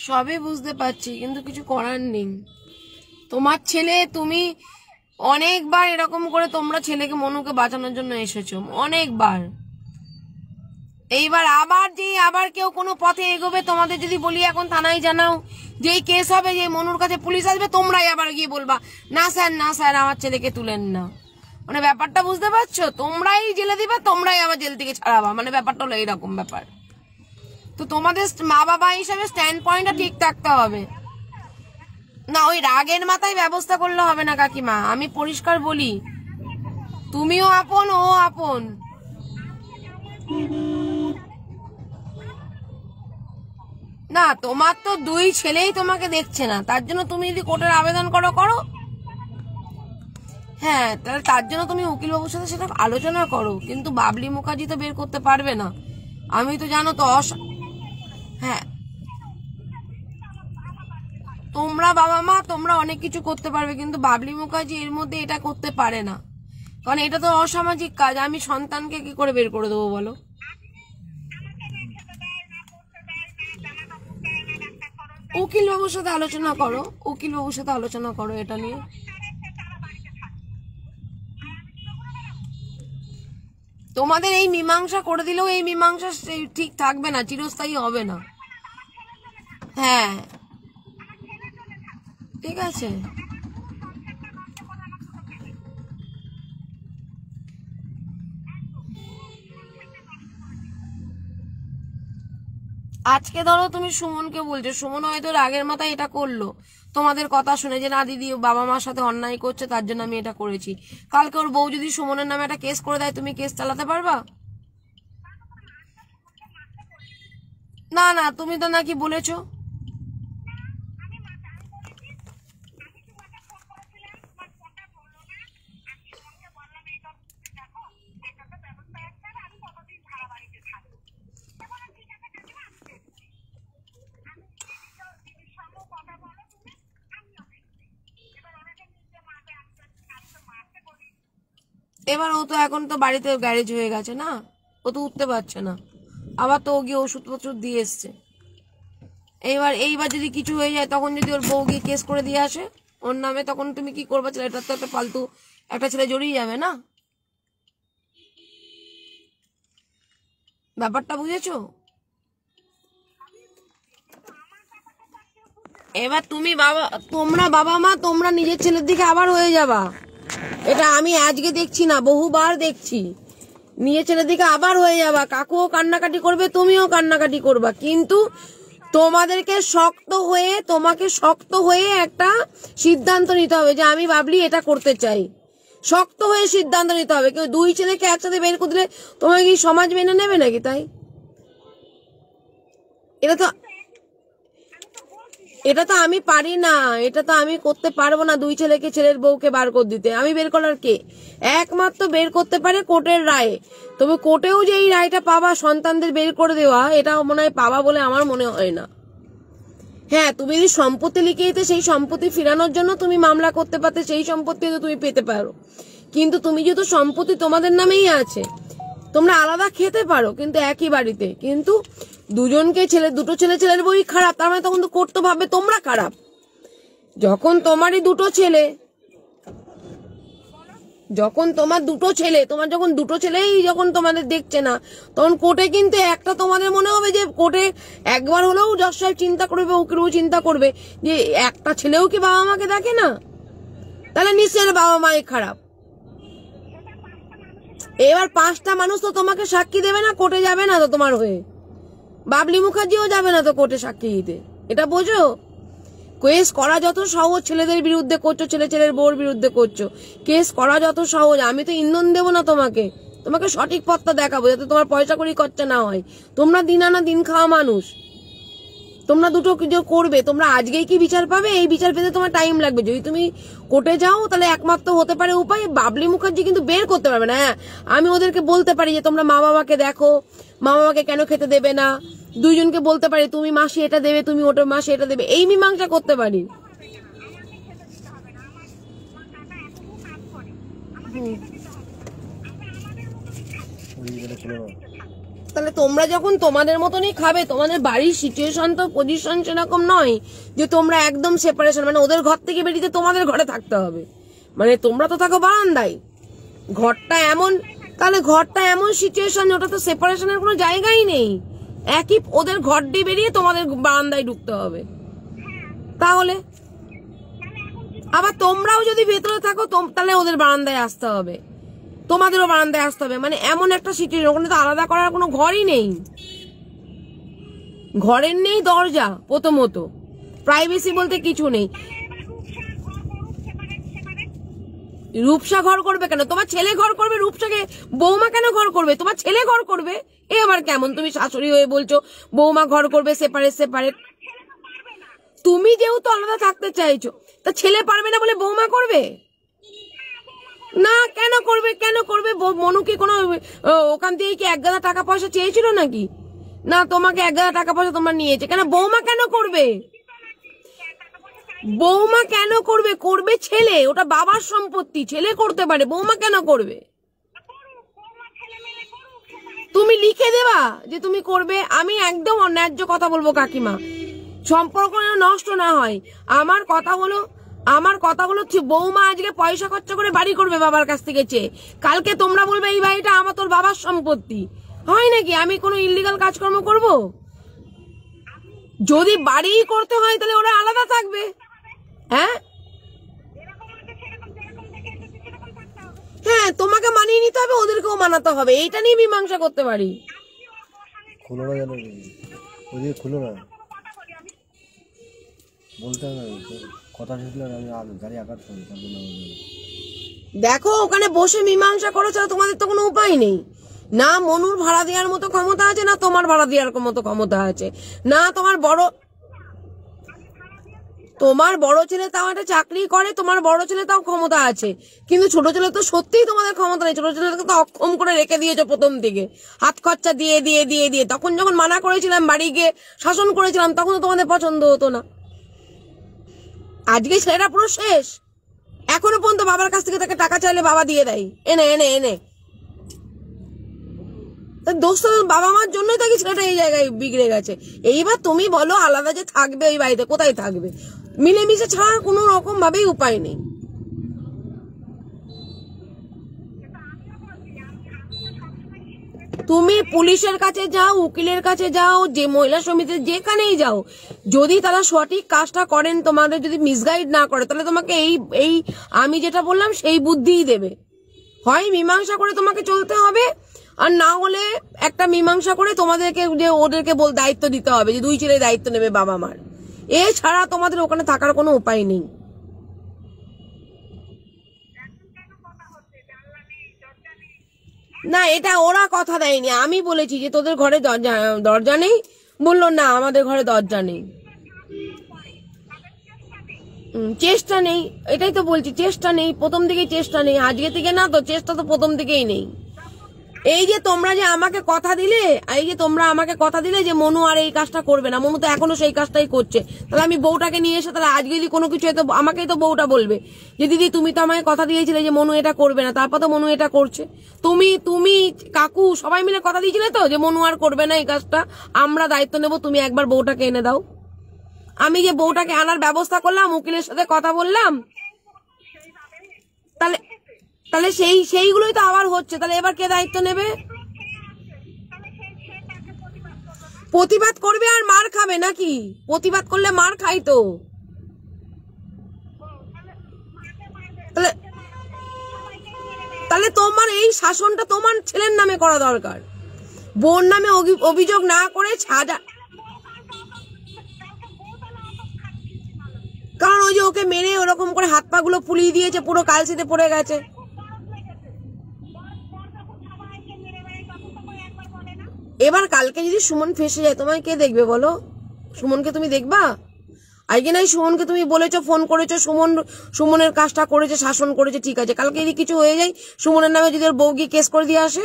সবই বুঝতে পারছি, কিন্তু কিছু করার নেই। তোমার ছেলে, তুমি অনেকবার এরকম করে তোমরা ছেলেকে মনুকে বাঁচানোর জন্য এসেছো, অনেকবার। এইবার আবার কেউ কোনো পথে এগোবে, তোমাদের যদি বলি এখন থানায় জানাও, যেই কেস হবে, যে মনুর কাছে পুলিশ আসবে, তোমরাই আবার গিয়ে বলবা না স্যার আমার ছেলেকে তুলেন না। মানে ব্যাপারটা বুঝতে পারছো? তোমরাই জেলে দিবা, তোমরাই আবার জেল থেকে ছাড়াবা, মানে ব্যাপারটা হলো এইরকম ব্যাপার। তো তোমাদের মা বাবা হিসাবে স্ট্যান্ড পয়েন্টটা ঠিক থাকতে হবে না। ওই রাগের মাথায় ব্যবস্থা করলে হবে না কাকিমা, আমি পরিষ্কার বলি, তুমিও আপন, ও আপন। না, তোমার তো দুই ছেলেই তোমাকে দেখছে না, তার জন্য তুমি যদি কোর্টের আবেদন করো। হ্যাঁ, তাহলে তার জন্য তুমি উকিল বাবুর সাথে সেটা আলোচনা করো, কিন্তু বাবলি মুখার্জি তো বের করতে পারবে না। আমি তো জানো তো হ্যাঁ, তোমরা বাবা মা তোমরা অনেক কিছু করতে পারবে, কিন্তু বাবলি মুখার্জি এর মধ্যে এটা করতে পারে না, কারণ এটা তো অসামাজিক কাজ। আমি সন্তানকে কি করে বের করে দেবো বলো? উকিল বাবুর সাথে আলোচনা করো এটা নিয়ে। তোমাদের এই মীমাংসা করে দিলেও এই মীমাংসা ঠিক থাকবে না, চিরস্থায়ী হবে না। হ্যাঁ, ঠিক আছে। আজকে ধরো তুমি সুমনকে বলছো, সুমন হয়তো রাগের মাথায় এটা করলো, তোমাদের কথা শুনে যে না দিদি বাবা মার সাথে অন্যায় করছে, তার জন্য আমি এটা করেছি। কালকে ওর বউ যদি সুমনের নামে একটা কেস করে দেয়, তুমি কেস চালাতে পারবা? না, তুমি তো নাকি বলেছো। এবার ও তো এখন তো বাড়িতে গ্যারেজ হয়ে গেছে না, ও তো উঠতে পারছে না, আবার তো ও গিয়ে ওষুধপত্র দিয়ে এসছে। এইবার যদি কিছু হয়ে যায়, তখন যদি ওর বউ গিয়ে কেস করে দিয়ে আসে ওর নামে, তখন তুমি কি করবা? ছেলেটার তো একটা ফালতু একটা ছেলে জড়িয়ে যাবে না। ব্যাপারটা বুঝেছো? এবার তোমরা বাবা মা তোমরা নিজের ছেলের দিকে আবার হয়ে যাবা। এটা আমি আজকে দেখছি না, বহুবার দেখছি। নিজের ছেলের দিকে আবার হয়ে যাবা, কাকুও কান্নাকাটি করবে, তুমিও কান্নাকাটি করবা, কিন্তু তোমাকে শক্ত হয়ে একটা সিদ্ধান্ত নিতে হবে যে আমি বাবলি এটা করতে চাই। শক্ত হয়ে সিদ্ধান্ত নিতে হবে। কেউ দুই ছেলেকে একসাথে বের করে দিলে তোমাকে কি সমাজ মেনে নেবে নাকি? তাই এটা তো আমি পারি না, এটা তো আমি করতে পারবো না। দুই ছেলেকে, ছেলের বউকে বার করে দিতে আমি বের করার কে? একমাত্র বের করতে পারে কোর্টের রায়। তবে কোর্টেও যে এই রায়টা পাবা সন্তানদের বের করে দেওয়া, এটা মনে হয় পাবা বলে আমার মনে হয় না। হ্যাঁ, তুমি যদি সম্পত্তি লিখে দিতে, সেই সম্পত্তি ফেরানোর জন্য তুমি মামলা করতে পারতে, সেই সম্পত্তি তুমি পেতে পারো। কিন্তু তুমি যেহেতু সম্পত্তি তোমাদের নামেই আছে, তোমরা আলাদা খেতে পারো কিন্তু একই বাড়িতে, কিন্তু দুজনকে দুটো ছেলের বই খারাপ, তার মানে তখন তো কোর্ট তো ভাববে তোমরা খারাপ। যখন তোমারই দুটো ছেলে, তোমার যখন দুটো ছেলেই যখন তোমাদের দেখছে না, তখন কোর্টে কিন্তু একটা তোমাদের মনে হবে যে কোর্টে একবার হলেও জজ সাহেব চিন্তা করবে, উকিলও চিন্তা করবে যে একটা ছেলেও কি বাবা মাকে দেখে না, তাহলে নিশ্চয়ই বাবা মাই খারাপ। এবার 5টা মানুষ তো তোমাকে সাক্ষী দেবে না, কোর্টে যাবে না তো তোমার হয়ে, বাবলি মুখার্জিও যাবে না তো কোর্টে সাক্ষী দিতে। এটা বোঝো, কেস করা যত সহজ, ছেলেদের বিরুদ্ধে করছো, ছেলের বউর বিরুদ্ধে করছো, কেস করা যত সহজ। আমি তো ইন্ধন দেবো না তোমাকে সঠিক পথটা দেখাবো, যাতে তোমার পয়সা করি খরচা না হয়। তোমরা দিন আনা দিন খাওয়া মানুষ, তোমরা দুটো কিছু করবে। তোমরা আজকেই কি বিচার পাবে? এই বিচার পেতে তোমার টাইম লাগবে। যদি তুমি কোর্টে যাও, তাহলে একমাত্র হতে পারে উপায়, বাবলি মুখার্জি কিন্তু বের করতে পারবে না। হ্যাঁ, আমি ওদেরকে বলতে পারি যে তোমরা মা বাবাকে দেখো, মা বাবাকে কেন খেতে দেবে না, দুইজনকে বলতে পারি তুমি মাসে এটা দেবে, তুমি ওটা মাসে এটা দেবে, এই মীমাংসা করতে পারি। তাহলে তোমরা যখন তোমাদের মতনই খাবে, তোমাদের বাড়ির সিচুয়েশন তো পজিশন সেরকম নয় যে তোমরা একদম সেপারেশন, মানে ওদের ঘর থেকে বেরিয়ে তোমাদের ঘরে থাকতে হবে, মানে তোমরা তো থাকো বারান্দায়, ঘরটা এমন সিচুয়েশন, ওটা তো সেপারেশনের কোনো জায়গাই নেই। একই ওদের ঘর দিয়ে বেরিয়ে তোমাদের বারান্দায় ঢুকতে হবে। তাহলে আবার তোমরাও যদি ভেতরে থাকো, তাহলে ওদের বারান্দায় আসতে হবে, তোমাদেরও বারান্দায় আসতে হবে। মানে এমন একটা সিচুয়েশন, ওখানে তো আলাদা করার কোনো ঘরই নেই, ঘরের নেই দরজা, প্রথমত প্রাইভেসি বলতে কিছু নেই। রূপসা ঘর করবে কেন? তোমার ছেলে ঘর করবে, রূপসাকে বৌমা কেন ঘর করবে? তোমার ছেলে ঘর করবে। এ আবার কেমন? তুমি শাশুড়ি হয়ে বলছো বৌমা ঘর করবে, সেপারেট। তুমি যেহেতু আলাদা থাকতে চাইছো, তা ছেলে পারবে না বলে বৌমা করবে না? কেন করবে? মনু কি কোনো ওখান থেকে কি 1 গাদা টাকা পয়সা চেয়েছিল নাকি? না, তোমাকে 1 গাদা টাকা পয়সা তোমার নিয়েছে কেন? বৌমা কেন করবে? করবে ছেলে, ওটা বাবার সম্পত্তি, ছেলে করতে পারে, বৌমা কেন করবে? তুমি লিখে দেবা যে তুমি করবে। আমি একদম অন্যায্য কথা বলবো কাকিমা, সম্পর্ক নষ্ট না হয়। আমার কথা হলো বৌমা আজকে পয়সা খরচা করে বাড়ি করবে বাবার কাছ থেকে চেয়ে, কালকে তোমরা বলবে এই বাড়িটা আমার, তোর বাবার সম্পত্তি। হয় নাকি? আমি কোনো ইল্লিগাল কাজকর্ম করব? যদি বাড়ি করতে হয় তাহলে ওরা আলাদা থাকবে। হ্যাঁ, তোমাকে মানিয়ে নিতে হবে, ওদেরকেও মানাতে হবে, এইটা নিয়ে মীমাংসা করতে পারি। খুলো না, জানো ওদিকে খুলো না, বলতে হবে কথা শুনলে আমি গাড়ি আঘাত করি। দেখো, ওখানে বসে মীমাংসা করো, ছাড়া তোমাদের তো কোনো উপায় নেই। না মনুর ভাড়া দেওয়ার মতো ক্ষমতা আছে, না তোমার ভাড়া দেওয়ার মতো ক্ষমতা আছে, না তোমার বড় ছেলে তাও একটা চাকরি করে, তোমার বড় ছেলে তাও ক্ষমতা আছে, কিন্তু ছোট ছেলে তো সত্যিই তোমাদের ক্ষমতা নেই। ছোট ছেলেকে তো অক্ষম করে রেখে দিয়েছো প্রথম থেকে, হাত খরচা দিয়ে। তখন যখন মানা করেছিলাম, বাড়ি গিয়ে শাসন করেছিলাম, তখন তো তোমাদের পছন্দ হতো না। আজকে ছেলেটা পুরো শেষ, এখনো পর্যন্ত বাবার কাছ থেকে তাকে টাকা চাইলে বাবা দিয়ে দেয়, এনে দোস্ত বাবা মার জন্যই তাকে ছেলেটা এই জায়গায় বিগড়ে গেছে। এইবার তুমি বলো, আলাদা যে থাকবে ওই বাড়িতে, কোথায় থাকবে? মিলেমিশে ছাড়া কোনো রকম ভাবেই উপায় নেই। তুমি পুলিশের কাছে যাও, উকিলের কাছে যাও, যে মহিলা সমিতির যেখানেই যাও, যদি তারা সঠিক কাজটা করেন, তোমাদের যদি মিসগাইড না করে, তাহলে তোমাকে এই আমি যেটা বললাম সেই বুদ্ধিই দেবে। হয় মীমাংসা করে তোমাকে চলতে হবে, আর না হলে একটা মীমাংসা করে তোমাদেরকে ওদেরকে দায়িত্ব দিতে হবে যে 2 ছেলে দায়িত্ব নেবে বাবা মার। এছাড়া তোমাদের ওখানে থাকার কোনো উপায় নেই। না, এটা ওরা কথা দেয়নি, আমি বলেছি যে তোদের ঘরে দরজা নেই, বললো না আমাদের ঘরে দরজা নেই। চেষ্টা নেই, এটাই তো বলছি, চেষ্টা নেই, প্রথম থেকেই চেষ্টা নেই, আজকে থেকে না তো, চেষ্টা তো প্রথম থেকেই নেই। এই যে তোমরা যে আমাকে কথা দিলে, এই যে তোমরা আমাকে কথা দিলে যে মনু আর এই কাজটা করবে না, মনু তো এখনো সেই কাজটাই করছে, তাহলে আমি বউটাকে নিয়ে এসে তাহলে আজকে যদি কোনো কিছু হয়তো আমাকেই তো বউটা বলবে যে দিদি তুমি তো আমাকে কথা দিয়েছিলে যে মনু এটা করবে না, তারপর তো মনু এটা করছে। তুমি কাকু সবাই মিলে কথা দিয়েছিলে তো যে মনু আর করবে না এই কাজটা, আমরা দায়িত্ব নেব, তুমি একবার বউটাকে এনে দাও। আমি যে বউটাকে আনার ব্যবস্থা করলাম, উকিলের সাথে কথা বললাম, তাহলে সেইগুলোই তো আবার হচ্ছে, তাহলে এবার কে দায়িত্ব নেবে? প্রতিবাদ করবে আর মার খাবে নাকি? প্রতিবাদ করলে মার খাই তো। তাহলে তোমার এই শাসনটা তোমার ছেলের নামে করা দরকার, বোন নামে অভিযোগ না করে ছাড়া। কারণ ওই যে ওকে মেরে ওরকম করে হাত পা গুলো ফুলিয়ে দিয়েছে, পুরো কালসিতে পড়ে গেছে। এবার কালকে যদি সুমন ফেসে যায় তোমায় কে দেখবে বলো? সুমনকে তুমি দেখবা? আজকে নাই সুমনকে তুমি বলেছো, ফোন করেছো, সুমনের কাজটা করেছে, শাসন করেছে, ঠিক আছে, কালকে যদি কিছু হয়ে যায় সুমনের নামে যদি ওর বউ গিয়ে কেস করে দিয়ে আসে,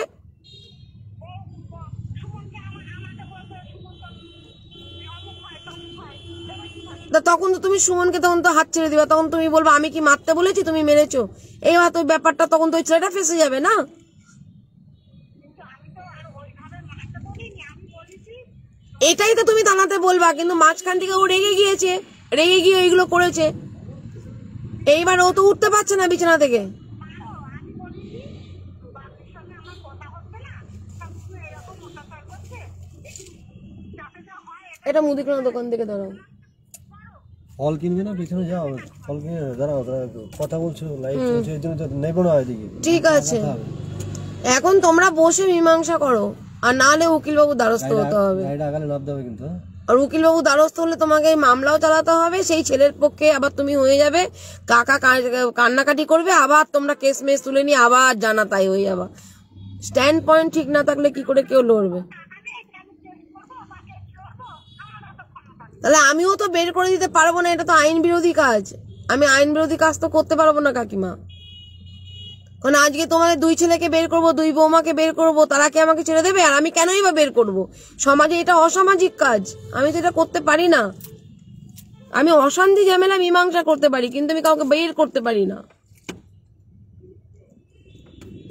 তখন তো তুমি সুমনকে তখন তো হাত ছেড়ে দিবা, তখন তুমি বলবো আমি কি মারতে বলেছি, তুমি মেরেছো, এই তো ব্যাপারটা তখন তো ওই ছেলেটা ফেসে যাবে না? এটাই তো তুমি থানাতে বলবা, কিন্তু মাঝখান থেকে ও রেগে গিয়ে এইগুলো করেছে। এইবার ও তো উঠতে পারছে না বিছানা থেকে। এটা মুদিখানা দোকান থেকে দাঁড়াও, ফল কিনবে না, পিছনে যাও, ফল কিনে দাঁড়াও, কথা বলছো, লাইভ চলছে, এই জন্য তো নেবো না এদিকে। ঠিক আছে, এখন তোমরা বসে মীমাংসা করো, আর না হলে উকিলবাবু দ্বারস্থ হতে হবে। আর উকিলবাবু দ্বারস্থ হলে তোমাকে এই মামলাও চালাতে হবে, সেই ছেলের পক্ষে আবার তুমি হয়ে যাবে, কাকা কান্নাকাটি করবে, আবার তোমরা কেস মেস তুলে নিয়ে আবার জানা তাই হয়ে যাবা। স্ট্যান্ড পয়েন্ট ঠিক না থাকলে কি করে কেউ লড়বে? তাহলে আমিও তো বের করে দিতে পারবো না, এটা তো আইন বিরোধী কাজ, আমি আইন বিরোধী কাজ তো করতে পারবো না কাকিমা। কারণ আজকে তোমাদের দুই ছেলেকে বের করবো, দুই বৌমাকে বের করবো, তারা কি আমাকে ছেড়ে দেবে? আর আমি কেনই বা বের করব? সমাজে এটা অসামাজিক কাজ, আমি তো এটা করতে পারি না। আমি অশান্তি ঝামেলা মীমাংসা করতে পারি, কিন্তু আমি কাউকে বের করতে পারি না,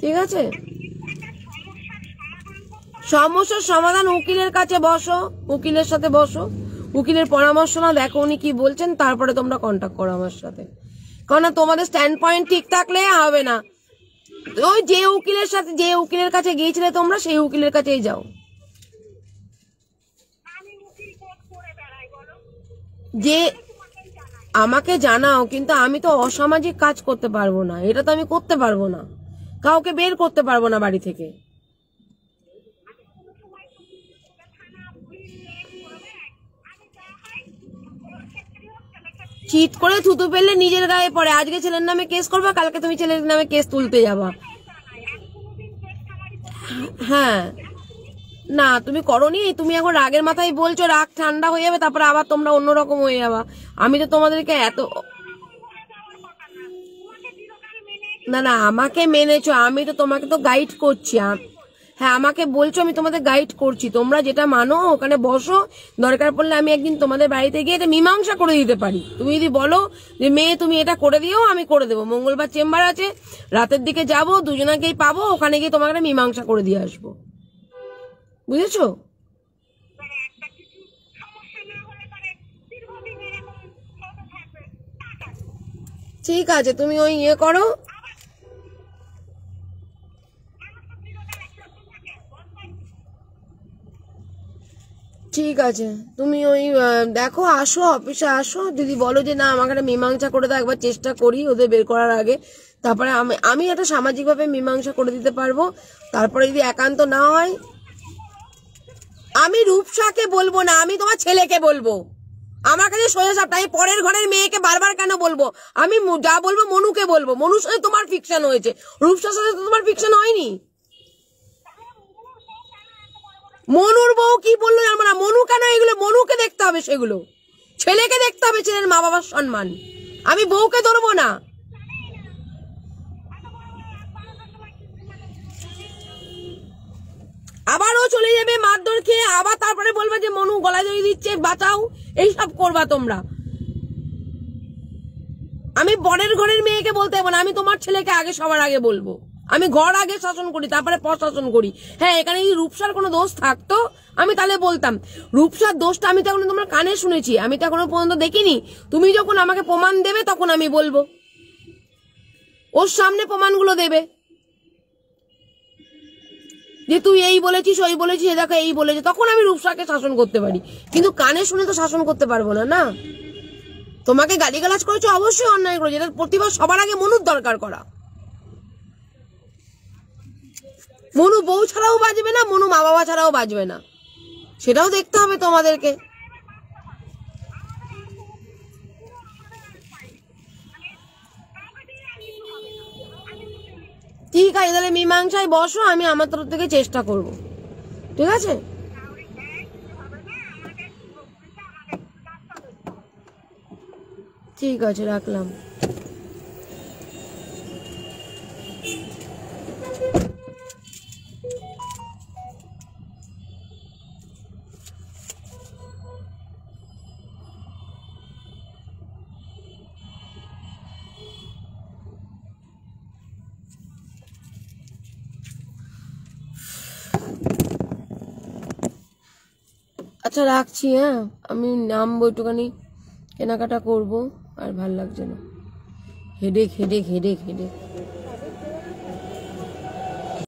ঠিক আছে? সমস্যার সমাধান উকিলের কাছে বসো, উকিলের সাথে বসো, উকিলের পরামর্শ না, দেখো উনি কি বলছেন, তারপরে তোমরা কন্ট্যাক্ট করো আমার সাথে। কারণ তোমাদের স্ট্যান্ড পয়েন্ট ঠিক থাকলে হবে না। ওই যে উকিলের কাছে গিয়েছিলে তোমরা, সেই উকিলের কাছেই যাও। যে আমাকে জানাও, কিন্তু আমি তো অসামাজিক কাজ করতে পারবো না, এটা তো আমি করতে পারবো না, কাউকে বের করতে পারবো না বাড়ি থেকে। চিট করে থুতু পেলে নিজের গায়ে পড়ে, আজকে ছেলের নামে কেস করবা, কালকে তুমি ছেলের নামে কেস তুলতে যাবা। হ্যাঁ, না তুমি করোনি, তুমি এখন রাগের মাথায় বলছো, রাগ ঠান্ডা হয়ে যাবে, তারপরে আবার তোমরা অন্যরকম হয়ে যাবা। আমি তো তোমাদেরকে না আমাকে মেনেছো, আমি তো তোমাকে তো গাইড করছি। হ্যাঁ, আমাকে বলছো, আমি তোমাদের গাইড করছি, তোমরা যেটা মানো ওখানে বসো, দরকার পড়লে আমি একদিন তোমাদের বাড়িতে গিয়ে এটা মীমাংসা করে দিতে পারি। তুমি যদি বলো যে মেয়ে তুমি এটা করে দিও, আমি করে দেবো। মঙ্গলবার চেম্বার আছে, রাতের দিকে যাব, দুজনাকেই পাবো, ওখানে গিয়ে তোমাকে একটা মীমাংসা করে দিয়ে আসবো, বুঝেছো? ঠিক আছে, তুমি ওই ইয়ে করো, ঠিক আছে, তুমি ওই দেখো, আসো অফিসে আসো, যদি বলো যে না আমাকে একটা মীমাংসা করে দাও, একবার চেষ্টা করি ওদের বের করার আগে, তারপরে আমি একটা সামাজিক ভাবে মীমাংসা করে দিতে পারবো। তারপরে যদি একান্ত না হয়, আমি রূপসাকে বলবো না, আমি তোমার ছেলেকে বলবো। আমার কাছে সোজা সাপটা, আমি পরের ঘরের মেয়েকে বারবার কেন বলবো? আমি যা বলবো মনুকে বলবো। মনুর সাথে তোমার ফিকশন হয়েছে, রূপসার সাথে তোমার ফিকশন হয়নি। মনুর বউ কি বললো জানবো না, মনু কেন এগুলো? মনুকে দেখতে হবে, সেগুলো ছেলেকে দেখতে হবে, ছেলের মা বাবার সম্মান। আমি বউকে ধরবো না। আবারও চলে যাবে মারধর খেয়ে, আবার তারপরে বলবে যে মনু গলায় দড়ি দিচ্ছে, বাঁচাও, এইসব করবা তোমরা। আমি বরের ঘরের মেয়েকে বলতে হবে না, আমি তোমার ছেলেকে আগে সবার আগে বলবো। আমি ঘর আগে শাসন করি, তারপরে পর শাসন করি। হ্যাঁ, এখানে যদি রূপসার কোনো দোষ থাকতো আমি তাহলে বলতাম। রূপসার দোষটা আমি তো এখন তোমার কানে শুনেছি, আমি তো এখনো পর্যন্ত দেখিনি। তুমি যখন আমাকে প্রমাণ দেবে তখন আমি বলবো, ওর সামনে প্রমাণগুলো দেবে যে তুই এই বলেছিস, ওই বলেছিস, এ দেখো এই বলেছে, তখন আমি রূপসাকে শাসন করতে পারি। কিন্তু কানে শুনে তো শাসন করতে পারবো না। না, তোমাকে গালিগালাজ করেছো, অবশ্যই অন্যায় করেছো, এটার প্রতিবাদ সবার আগে মনুর দরকার করা। মনু বউ ছাড়াও বাজবে না, মনু মা বাবা ছাড়াও বাজবে না, সেটাও দেখতে হবে তোমাদেরকে। ঠিক আছে, তাহলে মীমাংসায় বসো, আমি আমার তরফ থেকে চেষ্টা করব। ঠিক আছে, ঠিক আছে, রাখলাম। আচ্ছা রাখছি, হ্যাঁ, আমি নামবো, একটুখানি কেনাকাটা করবো, আর ভাল লাগছে না, হেডেক হেডেক হেডেক হেডেক।